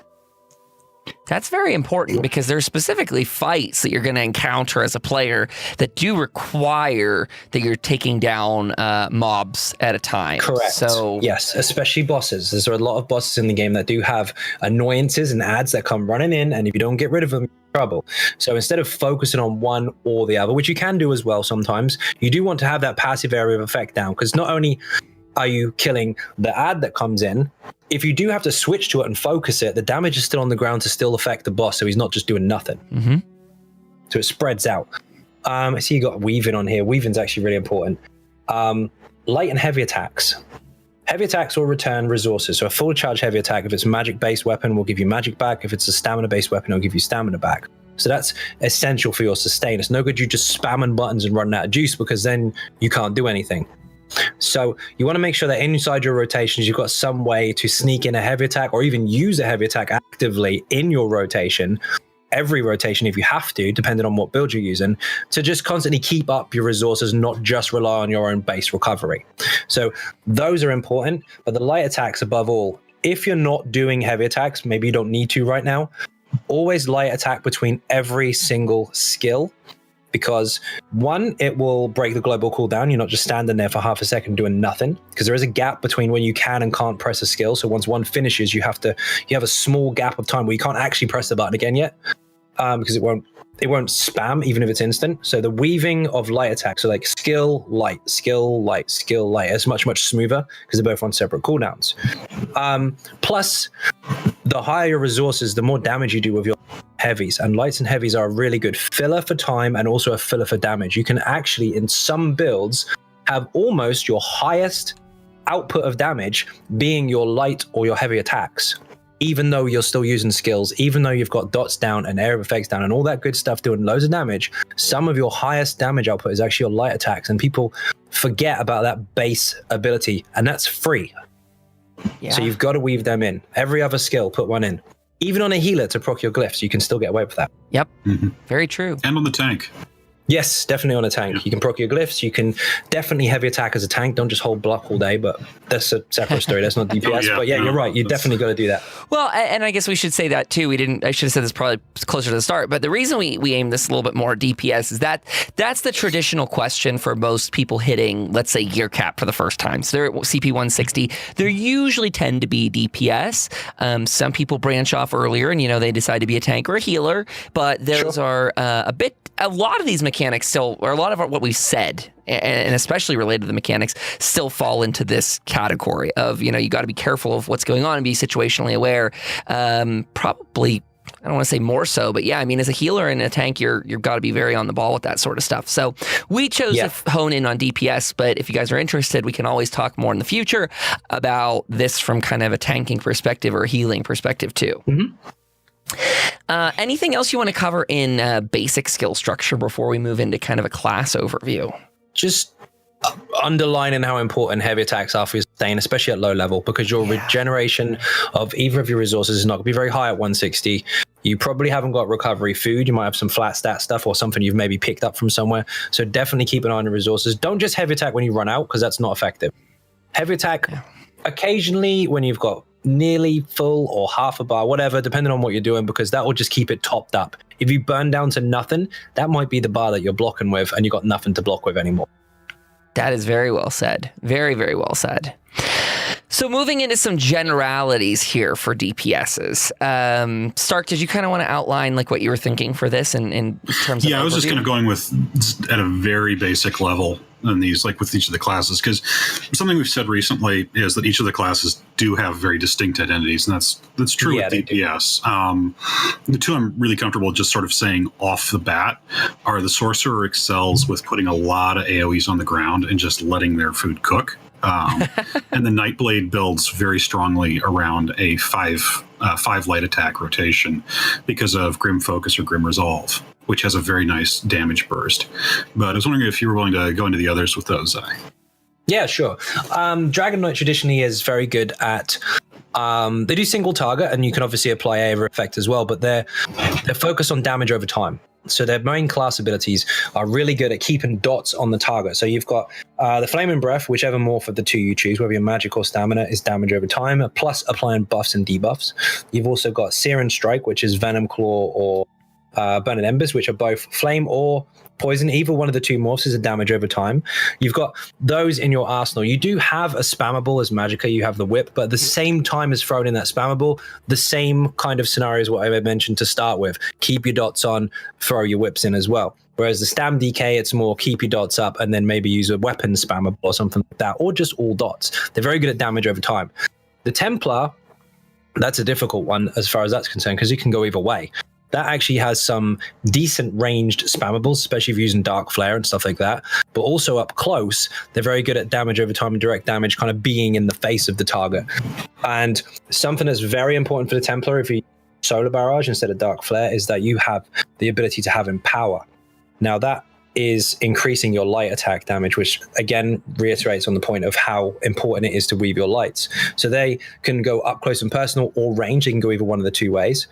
That's very important because there's specifically fights that you're going to encounter as a player that do require that you're taking down mobs at a time. Correct. So yes, especially bosses. There's a lot of bosses in the game that do have annoyances and ads that come running in, and if you don't get rid of them, you're in trouble. So instead of focusing on one or the other, which you can do as well sometimes, you do want to have that passive area of effect down, because not only are you killing the ad that comes in, if you do have to switch to it and focus it, the damage is still on the ground to still affect the boss, so he's not just doing nothing. Mm-hmm. So it spreads out. I see you got weaving on here. Weaving's actually really important. Light and heavy attacks. Heavy attacks will return resources. So a full charge heavy attack, if it's a magic-based weapon, will give you magic back. If it's a stamina-based weapon, it'll give you stamina back. So that's essential for your sustain. It's no good you just spamming buttons and running out of juice, because then you can't do anything. So you want to make sure that inside your rotations, you've got some way to sneak in a heavy attack, or even use a heavy attack actively in your rotation, every rotation if you have to, depending on what build you're using, to just constantly keep up your resources, not just rely on your own base recovery. So those are important, but the light attacks above all, if you're not doing heavy attacks, maybe you don't need to right now, always light attack between every single skill. Because one, it will break the global cooldown. You're not just standing there for half a second doing nothing, because there is a gap between when you can and can't press a skill. So once one finishes, you have a small gap of time where you can't actually press the button again yet, because it won't spam even if it's instant. So the weaving of light attacks, so like skill, light, is much smoother because they're both on separate cooldowns. Plus, the higher your resources, the more damage you do with your heavies, and lights and heavies are a really good filler for time and also a filler for damage. You can actually, in some builds, have almost your highest output of damage being your light or your heavy attacks, even though you're still using skills, even though you've got dots down and area of effects down and all that good stuff doing loads of damage. Some of your highest damage output is actually your light attacks, and people forget about that base ability, and that's free. Yeah. So you've got to weave them in. Every other skill, put one in. Even on a healer to proc your glyphs, you can still get away with that. Yep. Mm-hmm. Very true. And on the tank. Yes, definitely on a tank. Yeah. You can proc your glyphs. You can definitely heavy attack as a tank. Don't just hold block all day, but that's a separate story. That's not DPS. But yeah, you're right. You definitely got to do that. Well, and I guess we should say that too. I should have said this probably closer to the start, but the reason we aim this a little bit more at DPS is that's the traditional question for most people hitting, let's say, gear cap for the first time. So they're at CP 160. They usually tend to be DPS. Some people branch off earlier and, they decide to be a tank or a healer, but those are a lot of these mechanics still, or a lot of what we've said, and especially related to the mechanics, still fall into this category of, you got to be careful of what's going on and be situationally aware. Probably, I don't want to say more so, but yeah, as a healer and a tank, you've got to be very on the ball with that sort of stuff. So we chose to hone in on DPS, but if you guys are interested, we can always talk more in the future about this from kind of a tanking perspective or a healing perspective too. Mm-hmm. Anything else you want to cover in basic skill structure before we move into kind of a class overview? Just underlining how important heavy attacks are for your sustain, especially at low level, because your regeneration of either of your resources is not going to be very high at 160. You probably haven't got recovery food. You might have some flat stat stuff or something you've maybe picked up from somewhere. So definitely keep an eye on your resources. Don't just heavy attack when you run out, because that's not effective. Heavy attack occasionally when you've got nearly full or half a bar, whatever, depending on what you're doing, because that will just keep it topped up. If you burn down to nothing, that might be the bar that you're blocking with, and you've got nothing to block with anymore. That is very well said. Very, very well said. So moving into some generalities here for DPSs. Stark, did you kind of want to outline like what you were thinking for this in terms of I was just kind of going with at a very basic level in these, like with each of the classes, because something we've said recently is that each of the classes do have very distinct identities, and that's true with DPS. The two I'm really comfortable just sort of saying off the bat are the Sorcerer excels with putting a lot of AoEs on the ground and just letting their food cook. And the Nightblade builds very strongly around a five light attack rotation because of Grim Focus or Grim Resolve, which has a very nice damage burst. But I was wondering if you were willing to go into the others with those. Yeah, sure. Dragon Knight traditionally is very good at they do single target, and you can obviously apply AoE effect as well, but they're focused on damage over time. So their main class abilities are really good at keeping dots on the target. So you've got the Flaming Breath, whichever morph of the two you choose, whether you're magic or stamina, is damage over time, plus applying buffs and debuffs. You've also got Sear and Strike, which is Venom Claw or Burning Embers, which are both flame or poison. Either one of the two morphs is a damage over time. You've got those in your arsenal. You do have a spammable as Magicka. You have the whip, but at the same time as throwing in that spammable, the same kind of scenario is what I mentioned to start with. Keep your dots on, throw your whips in as well. Whereas the Stam DK, it's more keep your dots up and then maybe use a weapon spammable or something like that, or just all dots. They're very good at damage over time. The Templar, that's a difficult one as far as that's concerned, because you can go either way. That actually has some decent ranged spammables, especially if you're using Dark Flare and stuff like that. But also up close, they're very good at damage over time and direct damage, kind of being in the face of the target. And something that's very important for the Templar, if you use Solar Barrage instead of Dark Flare, is that you have the ability to have Empower. Now that is increasing your light attack damage, which again reiterates on the point of how important it is to weave your lights. So they can go up close and personal or range. They can go either one of the two ways.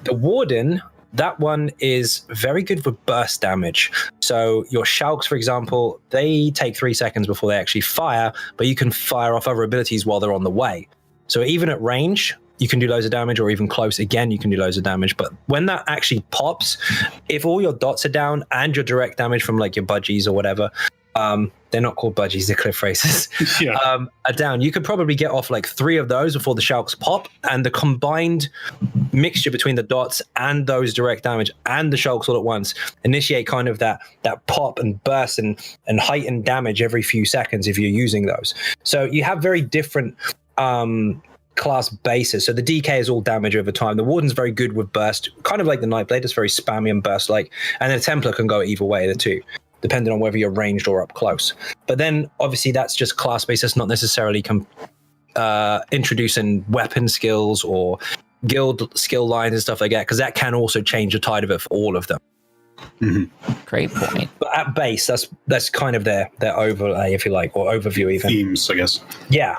The Warden, that one is very good for burst damage. So your Shulks, for example, they take 3 seconds before they actually fire, but you can fire off other abilities while they're on the way. So even at range, you can do loads of damage, or even close, again, you can do loads of damage. But when that actually pops, if all your dots are down and your direct damage from like your budgies or whatever, they're not called budgies, they're cliff racers, are down, you could probably get off like 3 of those before the Shulks pop, and the combined mixture between the dots and those direct damage and the Shulks all at once initiate kind of that pop and burst and heightened damage every few seconds if you're using those. So you have very different class basis. So the DK is all damage over time. The Warden's very good with burst, kind of like the Nightblade. It's very spammy and burst-like. And the Templar can go either way, the two, depending on whether you're ranged or up close. But then, obviously, that's just class-based. That's not necessarily introducing weapon skills or guild skill lines and stuff like that, because that can also change the tide of it for all of them. Mm-hmm. Great point. But at base, that's kind of their overlay, if you like, or overview even. Themes, I guess. Yeah.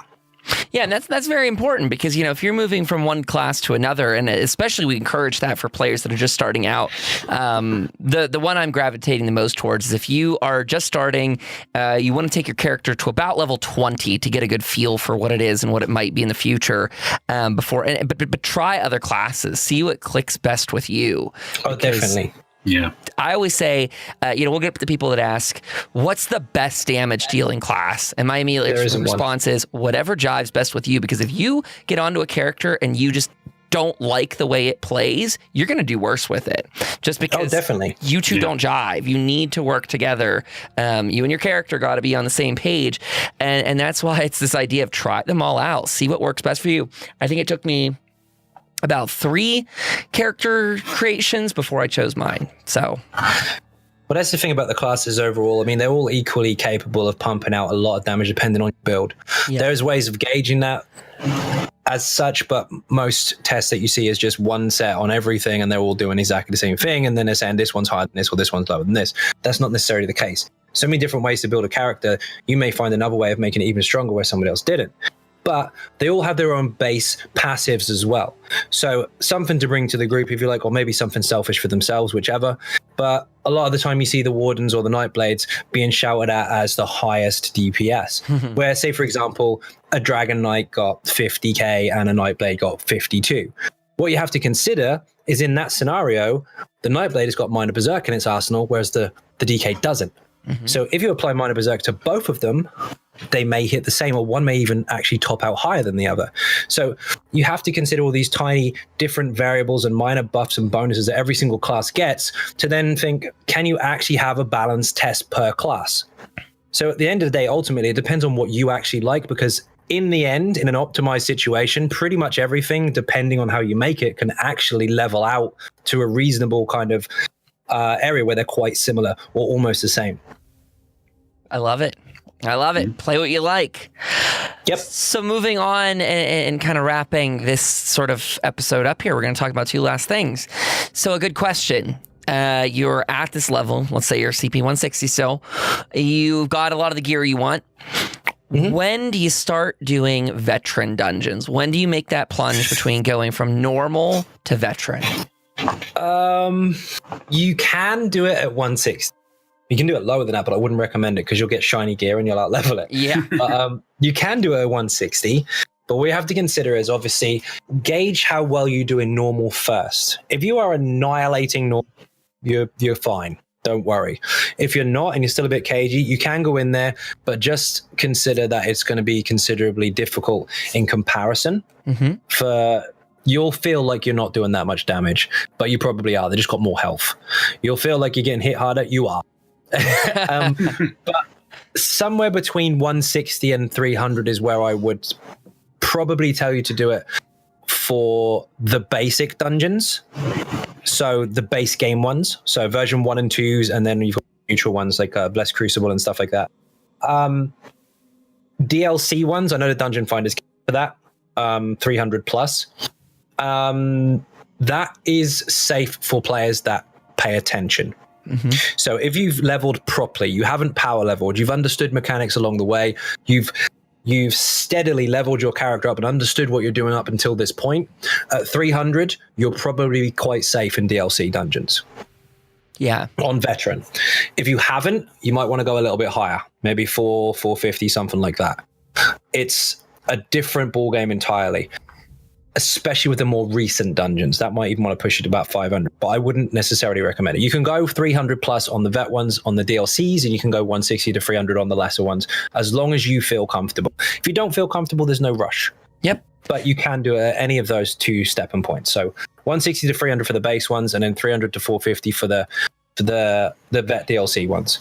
Yeah, and that's very important because, you know, if you're moving from one class to another, and especially we encourage that for players that are just starting out, the one I'm gravitating the most towards is if you are just starting, you want to take your character to about level 20 to get a good feel for what it is and what it might be in the future but try other classes, see what clicks best with you. Oh, definitely. Yeah. I always say, we'll get to people that ask, what's the best damage dealing class? And my immediate response is whatever jives best with you, because if you get onto a character and you just don't like the way it plays, you're going to do worse with it. Just because definitely. You two don't jive. You need to work together. You and your character got to be on the same page. And that's why it's this idea of try them all out, see what works best for you. I think it took me about 3 character creations before I chose mine. So, well, that's the thing about the classes overall. I mean, they're all equally capable of pumping out a lot of damage depending on your build. Yeah. There's ways of gauging that as such, but most tests that you see is just one set on everything, and they're all doing exactly the same thing, and then they're saying this one's higher than this or this one's lower than this. That's not necessarily the case. So many different ways to build a character. You may find another way of making it even stronger where somebody else didn't. But they all have their own base passives as well. So something to bring to the group if you like, or maybe something selfish for themselves, whichever. But a lot of the time you see the Wardens or the Nightblades being shouted at as the highest DPS. Where, say, for example, a Dragon Knight got 50k and a Nightblade got 52. What you have to consider is in that scenario, the Nightblade has got Minor Berserk in its arsenal, whereas the DK doesn't. So if you apply Minor Berserk to both of them, they may hit the same, or one may even actually top out higher than the other. So you have to consider all these tiny different variables and minor buffs and bonuses that every single class gets to then think, can you actually have a balanced test per class? So at the end of the day, ultimately, it depends on what you actually like, because in the end, in an optimized situation, pretty much everything, depending on how you make it, can actually level out to a reasonable kind of area where they're quite similar or almost the same. I love it. Play what you like. Yep. So moving on and kind of wrapping this sort of episode up here, we're going to talk about 2 last things. So a good question. You're at this level. Let's say you're CP 160 still. You've got a lot of the gear you want. When do you start doing veteran dungeons? When do you make that plunge between going from normal to veteran? You can do it at 160. You can do it lower than that, but I wouldn't recommend it because you'll get shiny gear and you'll out-level it. Yeah. You can do it at 160, but what you have to consider is obviously gauge how well you do in normal first. If you are annihilating normal, you're fine. Don't worry. If you're not and you're still a bit cagey, you can go in there, but just consider that it's going to be considerably difficult in comparison. You'll feel like you're not doing that much damage, but you probably are. They just got more health. You'll feel like you're getting hit harder. You are. But somewhere between 160 and 300 is where I would probably tell you to do it for the basic dungeons. So the base game ones. So version 1 and 2s, and then you've got neutral ones like Blessed Crucible and stuff like that. DLC ones, I know the Dungeon Finder's for that. 300 plus. That is safe for players that pay attention. So if you've leveled properly, you haven't power leveled, you've understood mechanics along the way, you've steadily leveled your character up and understood what you're doing up until this point, at 300, you'll probably be quite safe in DLC dungeons. Yeah. On veteran. If you haven't, you might want to go a little bit higher, maybe 450, something like that. It's a different ball game entirely, especially with the more recent dungeons. That might even want to push it to about 500, but I wouldn't necessarily recommend it. You can go 300 plus on the vet ones, on the DLCs, and you can go 160 to 300 on the lesser ones, as long as you feel comfortable. If you don't feel comfortable, there's no rush. Yep. But you can do it at any of those two stepping points. So 160 to 300 for the base ones, and then 300 to 450 for the vet DLC ones.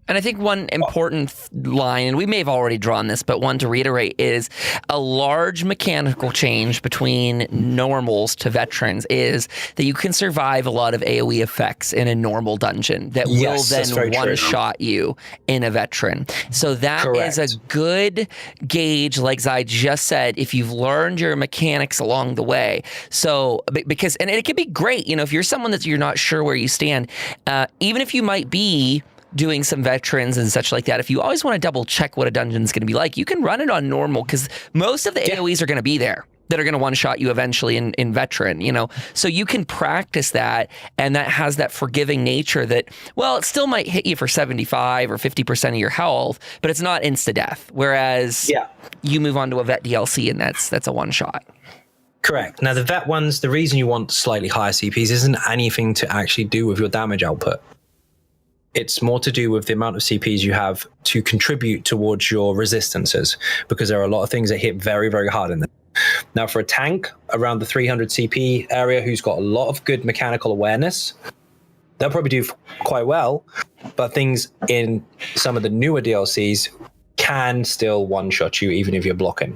And I think one important line, and we may have already drawn this, but one to reiterate is a large mechanical change between normals to veterans is that you can survive a lot of AoE effects in a normal dungeon that will then one-shot you in a veteran. So that is a good gauge, like Zai just said, if you've learned your mechanics along the way. So, because, and it could be great, you know, if you're someone that you're not sure where you stand, even if you might be doing some veterans and such like that, if you always want to double check what a dungeon is going to be like, you can run it on normal because most of the AoEs are going to be there that are going to one-shot you eventually in veteran, you know? So you can practice that, and that has that forgiving nature that, well, it still might hit you for 75 or 50% of your health, but it's not insta-death. Whereas you move on to a vet DLC and that's a one-shot. Correct. Now, the vet ones, the reason you want slightly higher CPs isn't anything to actually do with your damage output. It's more to do with the amount of CPs you have to contribute towards your resistances, because there are a lot of things that hit very, very hard in there. Now, for a tank around the 300 CP area who's got a lot of good mechanical awareness, they'll probably do quite well, but things in some of the newer DLCs can still one-shot you even if you're blocking.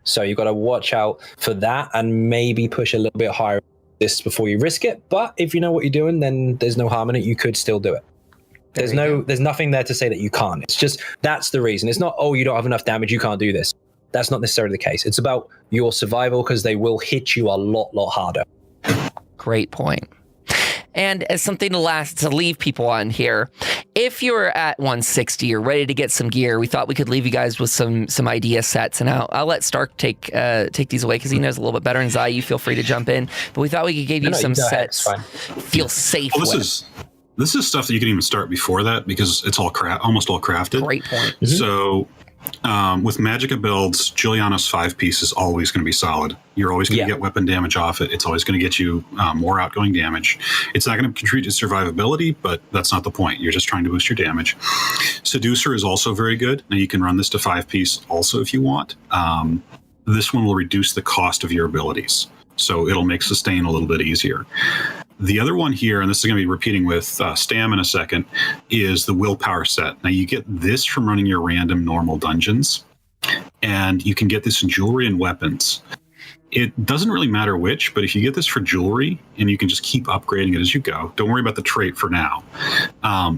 So you've got to watch out for that and maybe push a little bit higher this before you risk it. But if you know what you're doing, then there's no harm in it. You could still do it. There's nothing there to say that you can't. It's just, that's the reason. It's not, oh, you don't have enough damage, you can't do this. That's not necessarily the case. It's about your survival, because they will hit you a lot harder. Great point. And as something to leave people on here, if you're at 160, you're ready to get some gear, we thought we could leave you guys with some idea sets. And I'll let Stark take these away because he knows a little bit better. And Zai, you feel free to jump in. But we thought we could give you some sets. Feel safe with. This is stuff that you can even start before that, because it's all almost all crafted. Great point. So with Magicka builds, Julianos 5-piece is always going to be solid. You're always going to get weapon damage off it. It's always going to get you more outgoing damage. It's not going to contribute to survivability, but that's not the point. You're just trying to boost your damage. Seducer is also very good. Now you can run this to 5-piece also if you want. This one will reduce the cost of your abilities, so it'll make sustain a little bit easier. The other one here, and this is going to be repeating with Stam in a second, is the Willpower set. Now, you get this from running your random normal dungeons, and you can get this in jewelry and weapons. It doesn't really matter which, but if you get this for jewelry, and you can just keep upgrading it as you go, don't worry about the trait for now.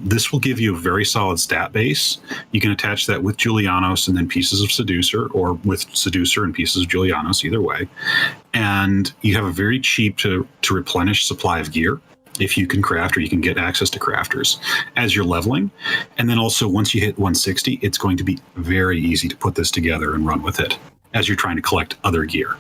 This will give you a very solid stat base. You can attach that with Julianos and then pieces of Seducer, or with Seducer and pieces of Julianos, either way. And you have a very cheap to replenish supply of gear if you can craft, or you can get access to crafters as you're leveling. And then also, once you hit 160, it's going to be very easy to put this together and run with it as you're trying to collect other gear.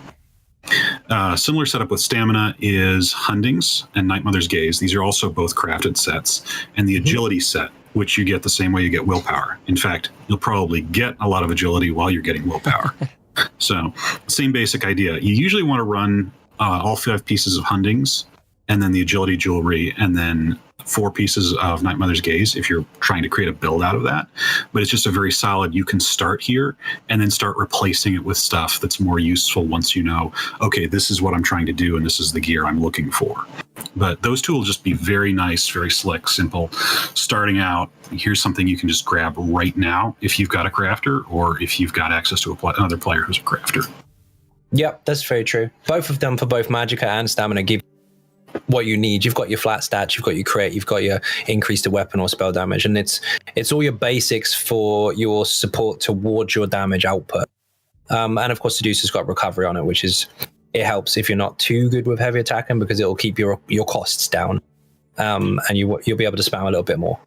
Similar setup with stamina is Hundings and Night Mother's Gaze. These are also both crafted sets. And the agility set, which you get the same way you get willpower. In fact, you'll probably get a lot of agility while you're getting willpower. So same basic idea. You usually want to run all 5 pieces of Hundings and then the agility jewelry and then 4 pieces of Night Mother's Gaze if you're trying to create a build out of that. But it's just a very solid, you can start here and then start replacing it with stuff that's more useful once you know, okay, this is what I'm trying to do and this is the gear I'm looking for. But those two will just be very nice, very slick, simple. Starting out, here's something you can just grab right now if you've got a crafter or if you've got access to another player who's a crafter. Yep, that's very true. Both of them for both Magicka and Stamina give what you need. You've got your flat stats, you've got your crit, you've got your increase to weapon or spell damage, and it's all your basics for your support towards your damage output. And of course, Seducer's got recovery on it, which it helps if you're not too good with heavy attacking because it'll keep your costs down, and you'll be able to spam a little bit more.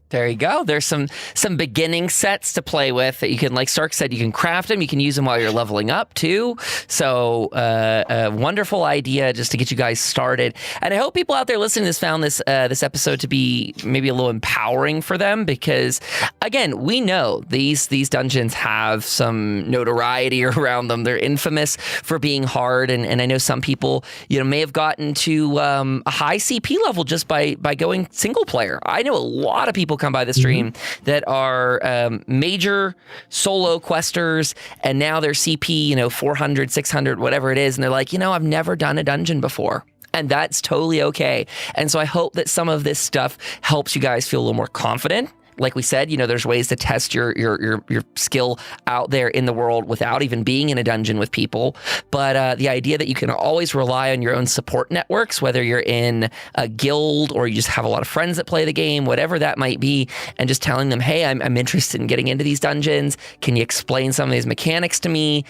There you go. There's some beginning sets to play with that you can, like Stark said, you can craft them. You can use them while you're leveling up too. So a wonderful idea just to get you guys started. And I hope people out there listening to this found this episode to be maybe a little empowering for them because, again, we know these dungeons have some notoriety around them. They're infamous for being hard. And I know some people, may have gotten to a high CP level just by going single player. I know a lot of people come by the stream that are major solo questers and now they're CP 400 600 whatever it is and they're like I've never done a dungeon before, and that's totally okay. And so I hope that some of this stuff helps you guys feel a little more confident. Like we said, there's ways to test your skill out there in the world without even being in a dungeon with people. But the idea that you can always rely on your own support networks, whether you're in a guild or you just have a lot of friends that play the game, whatever that might be, and just telling them, hey, I'm interested in getting into these dungeons. Can you explain some of these mechanics to me?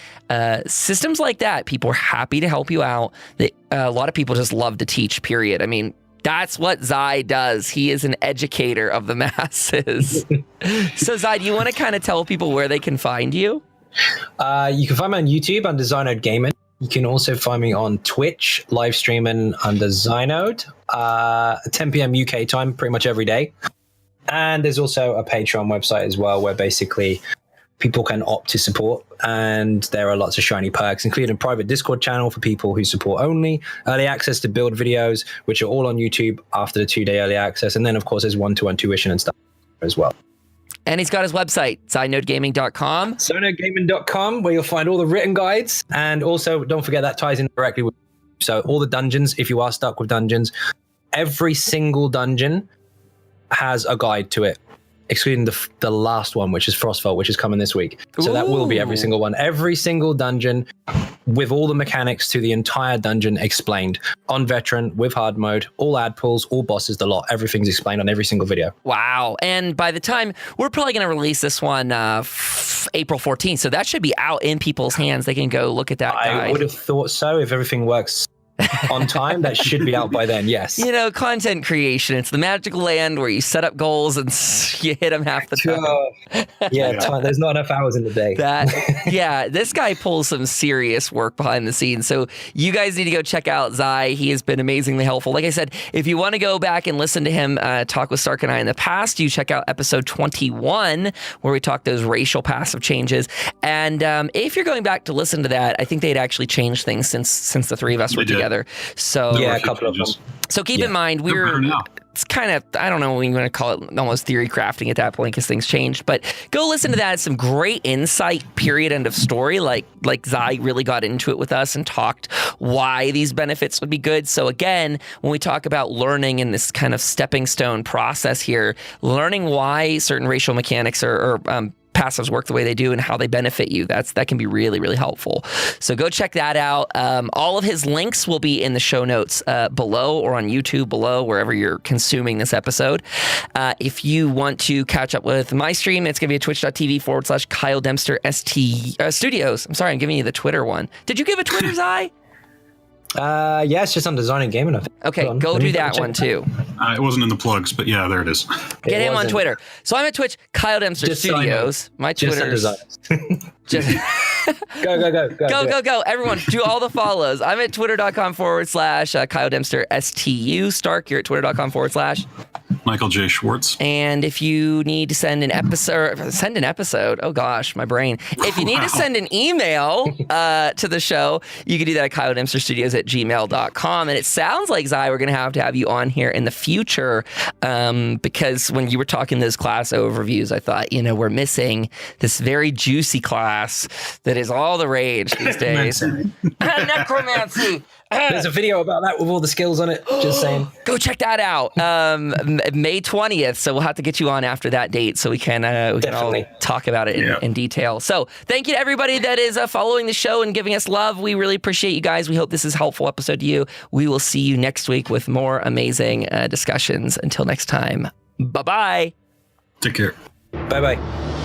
Systems like that, people are happy to help you out. A lot of people just love to teach, period. I mean, that's what Zai does. He is an educator of the masses. So Zai, do you want to kind of tell people where they can find you? You can find me on YouTube under Xynode Gaming. You can also find me on Twitch, live streaming under Xynode, 10 p.m. UK time, pretty much every day. And there's also a Patreon website as well, where basically people can opt to support, and there are lots of shiny perks, including a private Discord channel for people who support only, early access to build videos, which are all on YouTube after the 2-day early access, and then of course there's one-to-one tuition and stuff as well. And he's got his website, xynodegaming.com. xynodegaming.com, where you'll find all the written guides, and also don't forget that ties in directly with, so all the dungeons, if you are stuck with dungeons, every single dungeon has a guide to it, excluding the last one, which is Frostvault, which is coming this week. So that will be every single one. Every single dungeon with all the mechanics to the entire dungeon explained. On Veteran, with hard mode, all ad pulls, all bosses, the lot. Everything's explained on every single video. Wow. And by the time, we're probably going to release this one April 14th. So that should be out in people's hands. They can go look at that guide. I would have thought so if everything works on time. That should be out by then, yes. Content creation, it's the magical land where you set up goals and you hit them half the time. There's not enough hours in the day. This guy pulls some serious work behind the scenes, so you guys need to go check out Zai. He has been amazingly helpful. Like I said, if you want to go back and listen to him talk with Stark and I in the past, you check out episode 21 where we talked those racial passive changes. And if you're going back to listen to that, I think they'd actually changed things since the three of us were together. So a couple of them. So keep in mind, it's kind of, I don't know what you want to call it, almost theory crafting at that point because things changed. But go listen to that. It's some great insight, period, end of story. Like Zai really got into it with us and talked why these benefits would be good. So again, when we talk about learning in this kind of stepping stone process here, learning why certain racial mechanics or passives work the way they do and how they benefit you, that can be really, really helpful. So go check that out. All of his links will be in the show notes below or on YouTube below, wherever you're consuming this episode. If you want to catch up with my stream, it's going to be at twitch.tv/Kyle Dempster Studios. I'm sorry, I'm giving you the Twitter one. Did you give a Twitter, Zai? It's just on Design and Gaming, I think. Okay, go do that one too. It wasn't in the plugs, but yeah, there it is. Get him on Twitter. So I'm at Twitch, Kyle Dempster Studios. My Twitter. Just Go. Everyone, do all the follows. I'm at twitter.com/Kyle Dempster, STU. Stark, you're at twitter.com/ Michael J. Schwartz. And if you need to send an episode, oh gosh, my brain. If you need to send an email to the show, you can do that at KyleDempsterStudios@gmail.com. And it sounds like, Zai, we're going to have you on here in the future because when you were talking those class overviews, I thought, we're missing this very juicy class that is all the rage these days. Necromancy. There's a video about that with all the skills on it. Just saying. Go check that out. May 20th. So we'll have to get you on after that date so we can all talk about it in detail. So thank you to everybody that is following the show and giving us love. We really appreciate you guys. We hope this is a helpful episode to you. We will see you next week with more amazing discussions. Until next time. Bye-bye. Take care. Bye-bye.